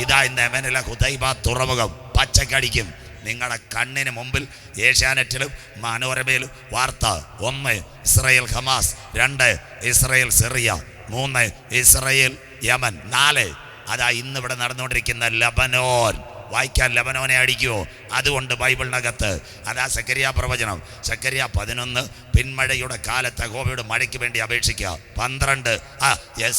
ഇതാ ഇന്ന് യമനിലെ ഹുദൈബ തുറമുഖം പച്ചക്കടിക്കും. നിങ്ങളുടെ കണ്ണിന് മുമ്പിൽ ഏഷ്യാനെറ്റിലും മനോരമയിലും വാർത്ത. 1 Israel Hamas, 2 Israel Syria, 3 Israel Yemen, 4 അതാ ഇന്നിവിടെ നടന്നുകൊണ്ടിരിക്കുന്ന ലബനോൻ. വായിക്കാൻ ലെബനോനെ അടിക്കുമോ? അതുകൊണ്ട് ബൈബിളിനകത്ത് അതാ സക്കറിയ പ്രവചനം. സക്കറിയ 11 പിന്മഴയുടെ കാലത്ത് യഹോവയുടെ മഴയ്ക്ക് വേണ്ടി അപേക്ഷിക്കുക. 12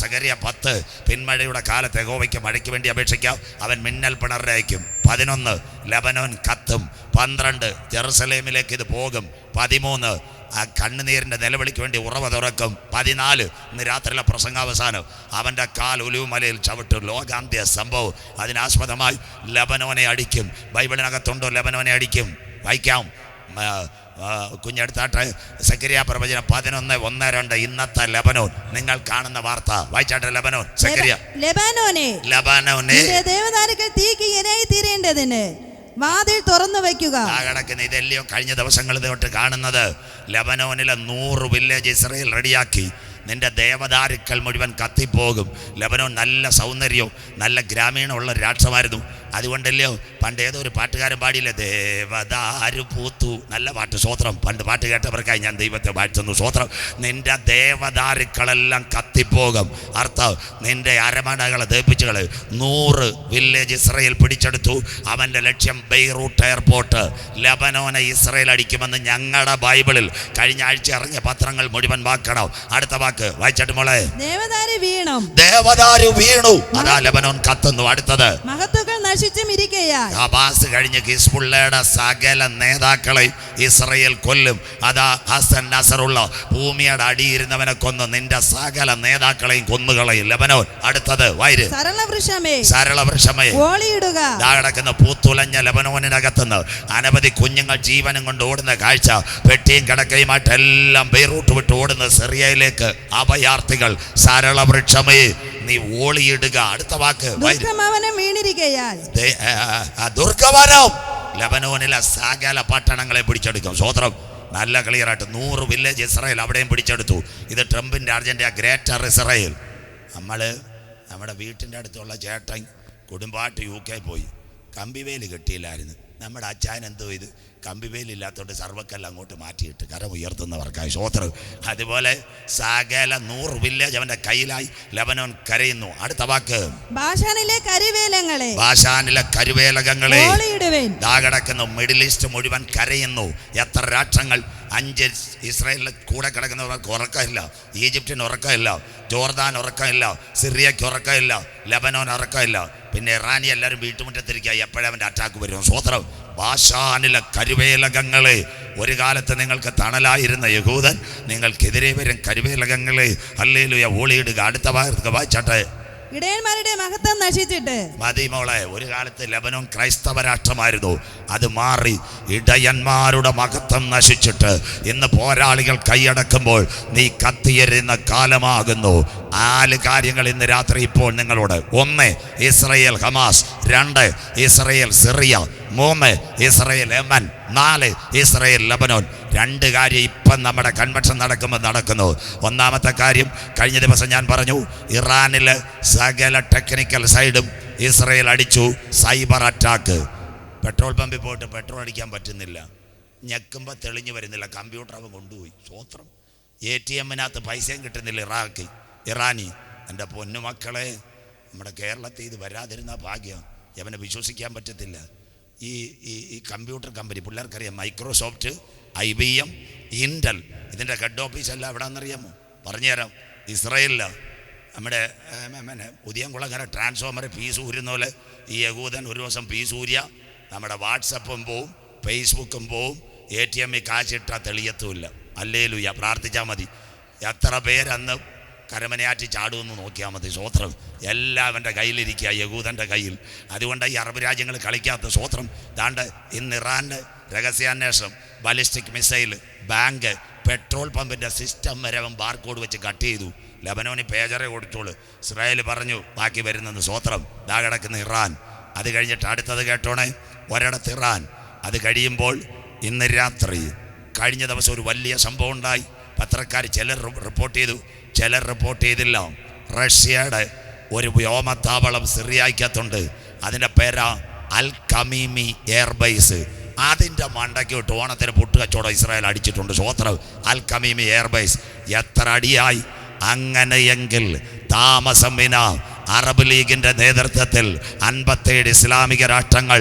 സക്കറിയ 10 പിന്മഴയുടെ കാലത്ത് യഹോവയ്ക്ക് മഴയ്ക്ക് വേണ്ടി അപേക്ഷിക്കുക, അവൻ മിന്നൽ പിണറയക്കും. 11 ലെബനോൻ കത്തും. 12 ജെറുസലേമിലേക്ക് ഇത് പോകും. 13 ആ കണ്ണുനീരിൻ്റെ നിലവിളിക്ക് വേണ്ടി ഉറവ തുറക്കും. 14 ഇന്ന് രാത്രിയിലെ പ്രസംഗാവസാനം അവൻ്റെ കാൽ ഒലിവുമലയിൽ ചവിട്ടും. ലോകാന്ത്യ സംഭവം. അതിനാസ്പദമായി ലെബനോനെ അടിക്കും. ബൈബിളിനകത്തുണ്ടോ ലെബനോനെ അടിക്കും? വായിക്കാം. കുഞ്ഞെടുത്താട്ടെ. സക്കറിയ പ്രവചനം 11 1 2. ഇന്നത്തെ ലെബനോൻ നിങ്ങൾ കാണുന്ന വാർത്ത. വായിച്ചാട്ടെ. ലെബനോൻ. സക്കറിയ. ലെബനോനെ ദേവദാരുക്കൾ തീക്ക് ഇരയായി തീരേണ്ടതിന് വാതിൽ തുറന്നു വയ്ക്കുക. കിടക്കുന്ന ഇതല്ലയോ കഴിഞ്ഞ ദിവസങ്ങളിൽ തൊട്ട് കാണുന്നത്. ലെബനോനിലെ 100 വില്ലേജ് ഇസ്രായേൽ റെഡിയാക്കി. നിന്റെ ദേവദാരുക്കൾ മുഴുവൻ കത്തിപ്പോകും. ലെബനോൻ നല്ല സൗന്ദര്യവും നല്ല ഗ്രാമീണമുള്ള രാഷ്ട്രമായിരുന്നു. അതുകൊണ്ടല്ലയോ പണ്ട് ഏതോ ഒരു പാട്ടുകാരൻ പാടിയില്ലേ, ദേവദാരു പൂത്തു. നല്ല പാട്ട്. സ്വോത്രം. പണ്ട് പാട്ട് കേട്ടവർക്കായി ഞാൻ ദൈവത്തെ വാഴ്ത്തുന്നു. സ്വോത്രം. നിന്റെ ദേവദാരുക്കളെല്ലാം കത്തിപ്പോകും. അർത്ഥം, നിന്റെ അരമനകളെ ദഹിപ്പിച്ചുകൾ. 100 വില്ലേജ് ഇസ്രായേൽ പിടിച്ചെടുത്തു. അവൻ്റെ ലക്ഷ്യം ബെയ്റൂട്ട് എയർപോർട്ട്. ലെബനോനെ ഇസ്രായേൽ അടിക്കുമെന്ന് ഞങ്ങളുടെ ബൈബിളിൽ കഴിഞ്ഞ ആഴ്ച ഇറങ്ങിയ പത്രങ്ങൾ മുഴുവൻ വാക്കണം. അടുത്ത വാക്ക് വായിച്ചിട്ട് മോളെ. ദേവദാരു വീണു. അതാ ലെബനോൻ കത്തുന്നു. അടുത്തത് മഹത്തുക്കൾ ഹമാസ് കഴിഞ്ഞ് ഹിസ്ബുള്ളയുടെ സകല നേതാക്കളെ ഇസ്രായേൽ കൊല്ലും. അതാ ഹസൻ നസറുള്ള ഭൂമിയുടെ അടിയിരുന്നവനെ കൊന്നു. നിന്റെ സകല നേതാക്കളെയും കൊന്നുകളയും ലെബനോൻ. അടുത്തത് വൈര്. സരളവൃക്ഷമേ കിടക്കുന്ന പൂത്തുലഞ്ഞ ലെബനോനിനകത്തുനിന്ന് അനവധി കുഞ്ഞുങ്ങൾ ജീവനും കൊണ്ട് ഓടുന്ന കാഴ്ച. പെട്ടിയും കിടക്കയുമായിട്ട് എല്ലാം ബെയ്റൂട്ട് വിട്ട് ഓടുന്ന സിറിയയിലേക്ക് അഭയാർത്ഥികൾ. സരളവൃക്ഷമേ നീ ഓളിയിടുക. അടുത്ത വാക്ക് ദുർഗവനം. ലെബനോനിലെ സകല പട്ടണങ്ങളെ പിടിച്ചെടുക്കും. സ്വോത്രം. നല്ല ക്ലിയറായിട്ട് 100 വില്ലേജ് ഇസ്രായേൽ അവിടെയും പിടിച്ചെടുത്തു. ഇത് ട്രംപിൻ്റെ അർജന്റീന ഗ്രേറ്റർ ഇസ്രായേൽ. നമ്മുടെ വീട്ടിൻ്റെ അടുത്തുള്ള ചേട്ടൻ കുടുംബമായിട്ട് UK പോയി. കമ്പിവേലി കിട്ടിയില്ലായിരുന്നു. നമ്മുടെ അച്ചായൻ എന്തോ ഇത് കമ്പിവേലില്ലാത്തതുകൊണ്ട് സർവ്വക്കല്ല അങ്ങോട്ട് മാറ്റിയിട്ട് കരം ഉയർത്തുന്നവർക്കായി. സ്വോത്രം. അതുപോലെ സകല 100 വില്ലേജ് അവൻ്റെ കയ്യിലായി. ലെബനോൻ കരയുന്നു. അടുത്ത വാക്ക്. ബാഷാനിലെ കരുവേലകങ്ങളെ കിടക്കുന്നു. മിഡിൽ ഈസ്റ്റ് മുഴുവൻ കരയുന്നു. എത്ര രാഷ്ട്രങ്ങൾ? 5 ഇസ്രായേലിൽ കൂടെ കിടക്കുന്നവർക്ക് ഉറക്കമില്ല. ഈജിപ്തിന് ഉറക്കമില്ല. ജോർദാൻ ഉറക്കമില്ല. സിറിയയ്ക്ക് ഉറക്കമില്ല. ലെബനോൻ ഉറക്കമില്ല. പിന്നെ ഇറാനി എല്ലാവരും വീട്ടുമുറ്റത്തിരിക്കുക. എപ്പോഴവൻ്റെ അറ്റാക്ക് വരും. സ്വോത്രം. ബാഷാനിലെ കരുവേലകങ്ങളെ. ഒരു കാലത്ത് നിങ്ങൾക്ക് തണലായിരുന്ന യഹൂദൻ നിങ്ങൾക്കെതിരെ വരും. കരുവേലകങ്ങളെ ഹല്ലേലൂയ ഓളിയിടുക. അടുത്ത ഭാഗത്ത് വായിച്ചാട്ടെ. ഇടയന്മാരുടെ മഹത്വം നശിച്ചിട്ട്. മതി മോളെ. ഒരു കാലത്ത് ലെബനോൻ ക്രൈസ്തവ രാഷ്ട്രമായിരുന്നു. അത് മാറി ഇടയന്മാരുടെ മഹത്വം നശിച്ചിട്ട് ഇന്ന് പോരാളികൾ കൈയടക്കുമ്പോൾ നീ കത്തിയെറിയുന്ന കാലമാകുന്നു. 4 കാര്യങ്ങൾ ഇന്ന് രാത്രി ഇപ്പോൾ നിങ്ങളോട്. 1 Israel Hamas, 2 Israel Syria, 3 Israel Yemen, 4 Israel Lebanon. 2 കാര്യം ഇപ്പം നമ്മുടെ കൺവെൻഷൻ നടക്കുമ്പോൾ നടക്കുന്നു. ഒന്നാമത്തെ കാര്യം കഴിഞ്ഞ ദിവസം ഞാൻ പറഞ്ഞു. ഇറാനിലെ സകല ടെക്നിക്കൽ സൈഡും ഇസ്രായേൽ അടിച്ചു. Cyber attack. പെട്രോൾ പമ്പിൽ പോയിട്ട് പെട്രോൾ അടിക്കാൻ പറ്റുന്നില്ല, ഞെക്കുമ്പോൾ തെളിഞ്ഞു വരുന്നില്ല, കമ്പ്യൂട്ടർ അവൻ കൊണ്ടുപോയി. സ്വോത്രം. ATM-നകത്ത് പൈസയും കിട്ടുന്നില്ല. ഇറാനി. എൻ്റെ പൊന്നുമക്കളെ, നമ്മുടെ കേരളത്തിൽ ഇത് വരാതിരുന്ന ഭാഗ്യം. അവനെ വിശ്വസിക്കാൻ പറ്റത്തില്ല. ഈ കമ്പ്യൂട്ടർ കമ്പനി പിള്ളേർക്കറിയാം, മൈക്രോസോഫ്റ്റ്, IBM, ഇൻറ്റൽ, ഇതിൻ്റെ ഹെഡ് ഓഫീസ് എല്ലാം എവിടെയാണെന്നറിയാമോ? പറഞ്ഞുതരാം. ഇസ്രായേലിലാണ്. നമ്മുടെ ഉദയംകുളങ്ങര ട്രാൻസ്ഫോമർ പീസ് ഊരുന്ന പോലെ ഈ യഹൂദൻ ഒരു ദിവസം പീസ് ഊരിയ നമ്മുടെ വാട്സപ്പും പോവും, ഫേസ്ബുക്കും പോവും, ATM-ൽ കാശിട്ടാൽ തെളിയത്തുമില്ല. ഹല്ലേലൂയ. പ്രാർത്ഥിച്ചാൽ മതി. എത്ര പേരന്ന് കരമനയാറ്റി ചാടുമെന്ന് നോക്കിയാൽ മതി. സ്വോത്രം. എല്ലാം അവൻ്റെ കയ്യിലിരിക്കുക, യഹൂദൻ്റെ കയ്യിൽ. അതുകൊണ്ട് ഈ അറബ് രാജ്യങ്ങൾ കളിക്കാത്ത. സ്വോത്രം. ദാണ്ട് ഇന്ന് ഇറാൻ്റെ രഹസ്യാന്വേഷണം, ബാലിസ്റ്റിക് മിസൈൽ, ബാങ്ക്, പെട്രോൾ പമ്പിൻ്റെ സിസ്റ്റം വരെ അവൻ ബാർകോഡ് വെച്ച് കട്ട് ചെയ്തു. ലബനോന് പേജറെ കൊടുത്തോളൂ. ഇസ്രായേൽ പറഞ്ഞു ബാക്കി വരുന്നത്. സ്വോത്രം. ദാ കിടക്കുന്ന ഇറാൻ. അത് കഴിഞ്ഞിട്ട് അടുത്തത് കേട്ടോണേ, ഒരിടത്ത് ഇറാൻ. അത് കഴിയുമ്പോൾ ഇന്ന് രാത്രി കഴിഞ്ഞ ദിവസം ഒരു വലിയ സംഭവം ഉണ്ടായി. പത്രക്കാർ ചിലർ റിപ്പോർട്ട് ചെയ്തു, ചിലർ റിപ്പോർട്ട് ചെയ്തില്ല. റഷ്യയുടെ ഒരു വ്യോമത്താവളം സിറിയക്കകത്തുണ്ട്. അതിൻ്റെ പേരാ അൽ കമീമി എയർബേസ്. അതിൻ്റെ മണ്ടയ്ക്ക് വിട്ട് ഓണത്തിന് പുട്ടുകച്ചവടം ഇസ്രായേൽ അടിച്ചിട്ടുണ്ട്. സ്വോത്രം. അൽ കമീമി എയർബേസ്. എത്ര അടിയായി! അങ്ങനെയെങ്കിൽ താമസം വിന അറബ് ലീഗിൻ്റെ നേതൃത്വത്തിൽ 57 ഇസ്ലാമിക രാഷ്ട്രങ്ങൾ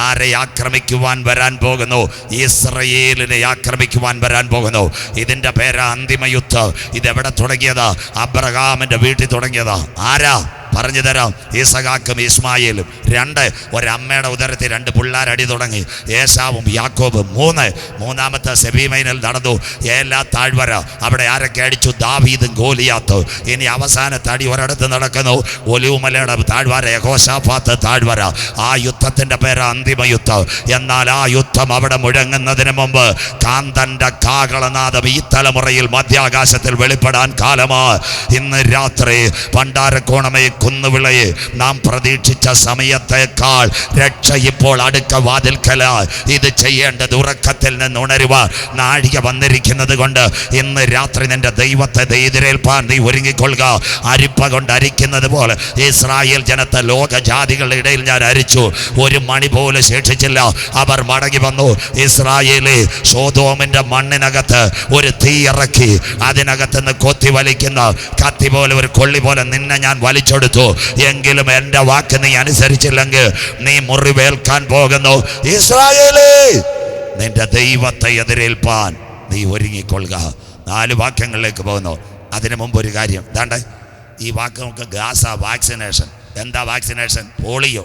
ആരെ ആക്രമിക്കുവാൻ വരാൻ പോകുന്നു? ഇസ്രയേലിനെ ആക്രമിക്കുവാൻ വരാൻ പോകുന്നു. ഇതിൻ്റെ പേരാ അന്തിമ യുദ്ധം. ഇതെവിടെ തുടങ്ങിയതാ? അബ്രഹാമിൻ്റെ വീട്ടിൽ തുടങ്ങിയതാ. ആരാ? പറഞ്ഞു തരാം. ഈസഹാക്കും ഇസ്മായിലും. 2 ഒരമ്മയുടെ ഉദരത്തിൽ 2 പിള്ളേരടി തുടങ്ങി. ഏശാവും യാക്കോബും. 3 മൂന്നാമത്തെ സെബീമൈനിൽ നടന്നു. ഏലാ താഴ്വര. അവിടെ ആരൊക്കെ അടിച്ചു? ദാവീദും ഗോലിയാത്ത്. ഇനി അവസാനത്തെ അടി ഒരിടത്ത് നടക്കുന്നു. ഒലിവുമലയുടെ താഴ്വര, യഹോശാഫാത്ത് താഴ്വര. ആ യുദ്ധത്തിൻ്റെ പേര് അന്തിമ യുദ്ധം. എന്നാൽ ആ യുദ്ധം അവിടെ മുഴങ്ങുന്നതിന് മുമ്പ് കാന്തൻ്റെ കാകളനാദം ഈ തലമുറയിൽ മധ്യാകാശത്തിൽ വെളിപ്പെടാൻ കാലമാ. ഇന്ന് രാത്രി പണ്ടാരക്കോണമേ, കുന്നുവിളയെ, നാം പ്രതീക്ഷിച്ച സമയത്തേക്കാൾ രക്ഷ ഇപ്പോൾ അടുക്ക വാതിൽക്കല. ഇത് ചെയ്യേണ്ടത് ഉറക്കത്തിൽ നിന്ന് ഉണരുവാൻ നാഴിക വന്നിരിക്കുന്നത് കൊണ്ട് ഇന്ന് രാത്രി നിന്റെ ദൈവത്തെ എതിരേൽപ്പാൻ നീ ഒരുങ്ങിക്കൊള്ളുക. അരിപ്പ കൊണ്ട് അരിക്കുന്നത് പോലെ ഇസ്രായേൽ ജനത്തെ ലോകജാതികളുടെ ഇടയിൽ ഞാൻ അരിച്ചു. ഒരു മണി പോലെ ശേഷിച്ചില്ല. അവർ മടങ്ങി വന്നു. ഇസ്രായേലി സോദോമിന്റെ മണ്ണിനകത്ത് ഒരു തീ ഇറക്കി. അതിനകത്ത് നിന്ന് കൊത്തി വലിക്കുന്ന കത്തി പോലെ, ഒരു കൊള്ളി പോലെ നിന്നെ ഞാൻ വലിച്ചെടുത്തു. എങ്കിലും എൻ്റെ വാക്ക് നീ അനുസരിച്ചില്ലെങ്കിൽ നീ മുറിവേൽക്കാൻ പോകുന്നു. ഇസ്രായേലേ, നിന്റെ ദൈവത്തെ എതിരേൽപ്പാൻ നീ ഒരുങ്ങിക്കൊള്ളുക. 4 വാക്യങ്ങളിലേക്ക് പോകുന്നു. അതിനു മുമ്പ് ഒരു കാര്യം. ദാണ്ട് ഈ വാക്ക് നമുക്ക് ഗാസ വാക്സിനേഷൻ. എന്താ വാക്സിനേഷൻ? പോളിയോ.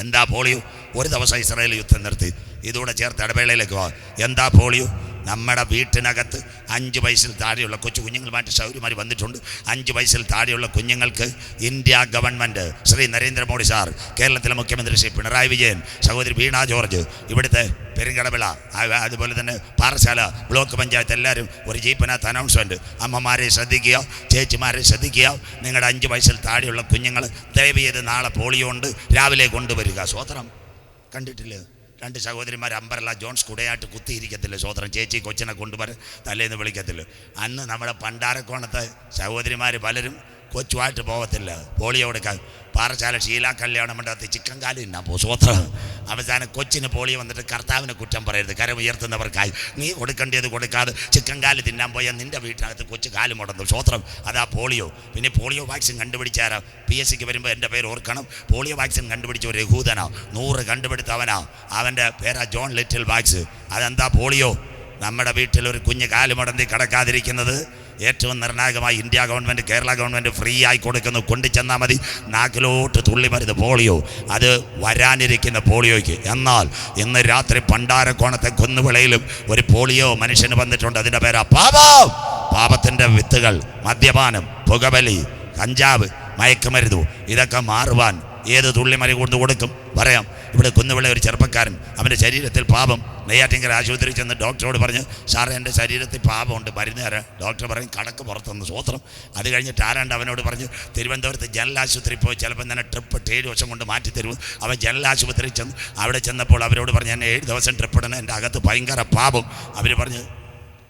എന്താ പോളിയോ? ഒരു ദിവസം ഇസ്രായേൽ യുദ്ധം നിർത്തി. ഇതോടെ ചേർത്ത് ഇടവേളയിലേക്ക് പോകാം. എന്താ പോളിയോ? നമ്മുടെ വീട്ടിനകത്ത് 5 വയസ്സിൽ താഴെയുള്ള കൊച്ചു കുഞ്ഞുങ്ങളുമായിട്ട് ശൗര്യമാർ വന്നിട്ടുണ്ട്. 5 വയസ്സിൽ താഴെയുള്ള കുഞ്ഞുങ്ങൾക്ക് India government, Shri Narendra Modi sir, കേരളത്തിലെ മുഖ്യമന്ത്രി ശ്രീ പിണറായി വിജയൻ, സഹോദരി വീണ ജോർജ്, ഇവിടുത്തെ പെരുങ്കടവിള, അതുപോലെ തന്നെ പാറശാല ബ്ലോക്ക് പഞ്ചായത്ത് എല്ലാവരും ഒരു ജീപ്പിനകത്ത് അനൗൺസ്മെൻറ്റ്. അമ്മമാരെ ശ്രദ്ധിക്കുക, ചേച്ചിമാരെ ശ്രദ്ധിക്കുക. നിങ്ങളുടെ 5 വയസ്സിൽ താഴെയുള്ള കുഞ്ഞുങ്ങൾ ദയവ് ചെയ്ത് നാളെ പോളിയോ ഉണ്ട്, രാവിലെ കൊണ്ടുവരിക. സ്വോത്രം. കണ്ടിട്ടില്ലേ? 2 സഹോദരിമാർ അമ്പർല ജോൺസ് കുടയായിട്ട് കുത്തിയിരിക്കത്തില്ല. സ്വോത്രം. ചേച്ചി കൊച്ചിനെ കൊണ്ടുവരെ തലേന്ന് വിളിക്കത്തില്ല. അന്ന് നമ്മുടെ പണ്ടാരക്കോണത്തെ സഹോദരിമാർ പലരും കൊച്ചുമായിട്ട് പോകത്തില്ല പോളിയോ കൊടുക്കാൻ. പാറശാല ഷീല കല്യാണം മണ്ഡപത്തിൽ ചിക്കൻ കാല് തിന്നാൻ പോകും. സ്വോത്രം. അവസാനം കൊച്ചിന് പോളിയോ വന്നിട്ട് കർത്താവിനെ കുറ്റം പറയരുത്. കരം ഉയർത്തുന്നവർക്കായി നീ കൊടുക്കേണ്ടത് കൊടുക്കാതെ ചിക്കൻ കാല് തിന്നാൻ പോയാൽ നിൻ്റെ വീട്ടിനകത്ത് കൊച്ചു കാല് മുടന്നു. സ്വോത്രം. അതാ പോളിയോ. പിന്നെ പോളിയോ വാക്സിൻ കണ്ടുപിടിച്ചാരാ? PSCക്ക് വരുമ്പോൾ എൻ്റെ പേര് ഓർക്കണം. പോളിയോ വാക്സിൻ കണ്ടുപിടിച്ച ഒരു യഹൂദനാ. 100 കണ്ടുപിടുത്തവനാ. അവൻ്റെ പേരാ ജോൺ ലിറ്റിൽ വാക്സ്. അതെന്താ പോളിയോ? നമ്മുടെ വീട്ടിൽ ഒരു കുഞ്ഞ് കാല് മുടന്തി കിടക്കാതിരിക്കുന്നത് ഏറ്റവും നിർണായകമായി India government, Kerala government free ആയി കൊടുക്കുന്നു. കൊണ്ടുചെന്നാൽ മതി. നാക്കിലോട്ട് തുള്ളി മരുന്ന് പോളിയോ. അത് വരാനിരിക്കുന്ന പോളിയോയ്ക്ക്. എന്നാൽ ഇന്ന് രാത്രി പണ്ടാരക്കോണത്തെ കുന്നുവിളയിലും ഒരു പോളിയോ മനുഷ്യന് വന്നിട്ടുണ്ട്. അതിൻ്റെ പേരാ പാപം. പാപത്തിൻ്റെ വിത്തുകൾ, മദ്യപാനം, പുകവലി, കഞ്ചാവ്, മയക്കുമരുന്ന്, ഇതൊക്കെ മാറുവാൻ ഏത് തുള്ളിമരി കൊണ്ട് കൊടുക്കും? പറയാം. ഇവിടെ കുന്നുവിള ഒരു ചെറുപ്പക്കാരൻ, അവൻ്റെ ശരീരത്തിൽ പാപം. നെയ്യാറ്റിങ്കര ആശുപത്രിയിൽ ചെന്ന് ഡോക്ടറോട് പറഞ്ഞു, സാറേ എൻ്റെ ശരീരത്തിൽ പാപമുണ്ട്, മരുന്ന് തരാം. ഡോക്ടർ പറയും കണക്ക് പുറത്തുനിന്ന്. സ്വോത്രം. അത് കഴിഞ്ഞിട്ട് ആരാണ്ട് അവനോട് പറഞ്ഞു, തിരുവനന്തപുരത്ത് ജനറൽ ആശുപത്രിയിൽ പോയി ചിലപ്പോൾ തന്നെ ട്രിപ്പ് 7 വർഷം കൊണ്ട് മാറ്റിത്തരുമോ? അവൻ ജനറൽ ആശുപത്രിയിൽ ചെന്ന് അവിടെ ചെന്നപ്പോൾ അവരോട് പറഞ്ഞു, എന്നെ 7 ദിവസം ട്രിപ്പ് ഇടണം, എൻ്റെ അകത്ത് ഭയങ്കര പാപം. അവർ പറഞ്ഞു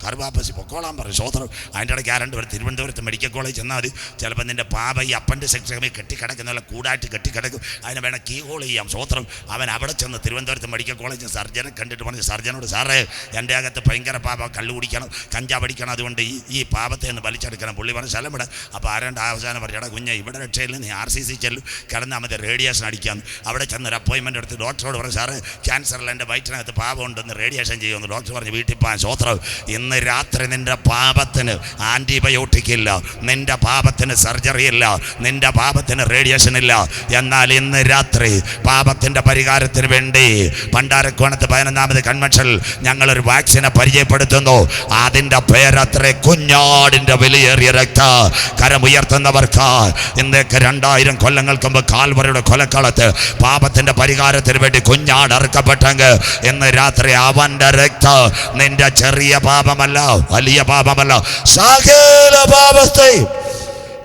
കറുവാപ്പസി പൊക്കോളാൻ പറയും. സ്വോത്രം. അതിൻ്റെ ഇടയ്ക്ക് ആരണ്ട് വരും തിരുവനന്തപുരത്ത് മെഡിക്കൽ കോളേജ് ചെന്നാൽ മതി. ചിലപ്പോൾ നിൻ്റെ പാപ ഈ അപ്പൻ്റെ സെക്ഷമേ കെട്ടിക്കിടക്കുന്ന കൂടായിട്ട് കെട്ടിക്കിടക്കും. അതിനെ വേണം കീ ഹോൾ ചെയ്യാം. സ്വോത്രം. അവൻ അവിടെ ചെന്ന് തിരുവനന്തപുരത്ത് മെഡിക്കൽ കോളേജിൽ സർജനെ കണ്ടിട്ട് പറഞ്ഞു, സർജനോട് സാറേ എൻ്റെ അകത്ത് ഭയങ്കര പാപം, കള്ളു കുടിക്കണം, കഞ്ചാവ് അടിക്കണം, അതുകൊണ്ട് ഈ പാപത്തെ ഒന്ന് വലിച്ചെടുക്കണം. പുള്ളി പറഞ്ഞ സ്ഥലം ഇവിടെ. അപ്പോൾ ആരണ്ട് അവസാനം പറഞ്ഞു, എടാ കുഞ്ഞ് ഇവിടെ രക്ഷയില്ല, നീ RCC ചെല്ലും, കിടന്നാൽ മതി റേഡിയേഷൻ അടിക്കാമെന്ന്. അവിടെ ചെന്നൊരു അപ്പോയിൻമെൻ്റ് എടുത്ത് ഡോക്ടറോട് പറഞ്ഞു, സാറ് ക്യാൻസറിൽ എൻ്റെ വയറ്റിനകത്ത് പാപം ഉണ്ടെന്ന് റേഡിയേഷൻ ചെയ്യുമെന്ന്. ഡോക്ടർ പറഞ്ഞു വീട്ടിൽ പോകാൻ. സ്വോത്രം. ഇന്ന് രാത്രി നിൻ്റെ പാപത്തിന് ആൻറ്റിബയോട്ടിക് ഇല്ല, നിൻ്റെ പാപത്തിന് സർജറി ഇല്ല, നിൻ്റെ പാപത്തിന് റേഡിയേഷൻ ഇല്ല. എന്നാൽ ഇന്ന് രാത്രി പാപത്തിൻ്റെ പരിഹാരത്തിന് വേണ്ടി പണ്ടാരക്കോണത്ത് 11ാമത് കൺവെൻഷനിൽ ഞങ്ങളൊരു വാക്സിനെ പരിചയപ്പെടുത്തുന്നു. അതിൻ്റെ പേരത്രേ കുഞ്ഞാടിൻ്റെ വിലയേറിയ രക്ത. കരമുയർത്തുന്നവർക്ക് ഇന്നേക്ക് 2000 കൊല്ലങ്ങൾക്ക് മുമ്പ് കാൽവറിയുടെ കൊലക്കളത്ത് പാപത്തിൻ്റെ പരിഹാരത്തിന് വേണ്ടി കുഞ്ഞാട് അറുക്കപ്പെട്ടെങ്കിൽ ഇന്ന് രാത്രി അവൻ്റെ രക്തം നിന്റെ ചെറിയ പാപമല്ല, വലിയ പാപമല്ല, സകല പാപത്തെയും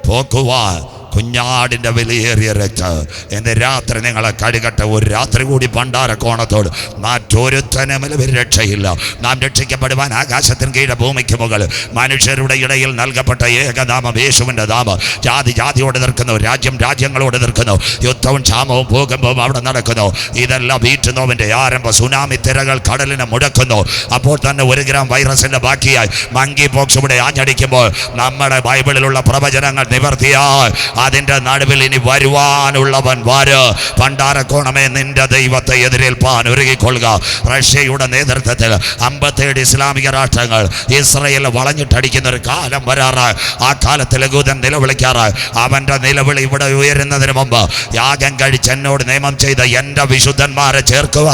പോക്കുവാൻ കുഞ്ഞാടിൻ്റെ വിലയേറിയ രക്തം ഇന്ന് രാത്രി നിങ്ങളെ കഴുകട്ടെ. ഒരു രാത്രി കൂടി പണ്ടാരക്കോണത്തോട് മറ്റൊരുത്തനും രക്ഷയില്ല. നാം രക്ഷിക്കപ്പെടുവാൻ ആകാശത്തിന് കീഴെ ഭൂമിക്ക് മുകളിൽ മനുഷ്യരുടെ ഇടയിൽ നൽകപ്പെട്ട ഏകനാമം യേശുവിൻ്റെ നാമം. ജാതി ജാതിയോട് നിൽക്കുന്നു, രാജ്യം രാജ്യങ്ങളോട് നിൽക്കുന്നു, യുദ്ധവും ക്ഷാമവും ഭൂകമ്പവും അവിടെ നടക്കുന്നു. ഇതെല്ലാം വീറ്റുന്നവൻ്റെ ആരംഭം. സുനാമി തിരകൾ കടലിനെ മുടക്കുന്നു. അപ്പോൾ തന്നെ 1 ഗ്രാം വൈറസിൻ്റെ ബാക്കിയായി മങ്കി പോക്സ് ഇവിടെ ആഞ്ഞടിക്കുമ്പോൾ നമ്മുടെ ബൈബിളിലുള്ള പ്രവചനങ്ങൾ നിവർത്തിയാൽ അതിൻ്റെ നടുവിൽ ഇനി വരുവാനുള്ളവൻ വാര്. പണ്ടാരക്കോണമേ, നിന്റെ ദൈവത്തെ എതിരേൽപ്പാൻ ഒരുങ്ങിക്കൊള്ളുക. റഷ്യയുടെ നേതൃത്വത്തിൽ 57 ഇസ്ലാമിക രാഷ്ട്രങ്ങൾ ഇസ്രയേൽ വളഞ്ഞിട്ടടിക്കുന്ന ഒരു കാലം വരാറായി. ആ കാലത്തിൽ യഹൂദൻ നിലവിളിക്കാറായി. അവൻ്റെ നിലവിളി ഇവിടെ ഉയരുന്നതിന് മുമ്പ് യാഗം കഴിച്ച് എന്നോട് നിയമം ചെയ്ത എൻ്റെ വിശുദ്ധന്മാരെ ചേർക്കുക.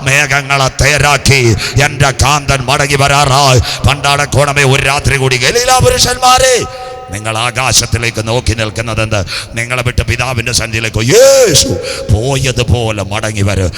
മേഘങ്ങളെ തേരാക്കി എൻ്റെ കാന്തൻ മടങ്ങി വരാറായി. പണ്ടാരക്കോണമേ, ഒരു രാത്രി കൂടി ഗലീല പുരുഷന്മാരെ, നിങ്ങൾ ആകാശത്തിലേക്ക് നോക്കി നിൽക്കുന്നതെന്ത്? നിങ്ങളെ വിട്ട് പിതാവിൻ്റെ സന്നിധിയിലേക്ക് യേശു പോയതുപോലെ മടങ്ങി വരും.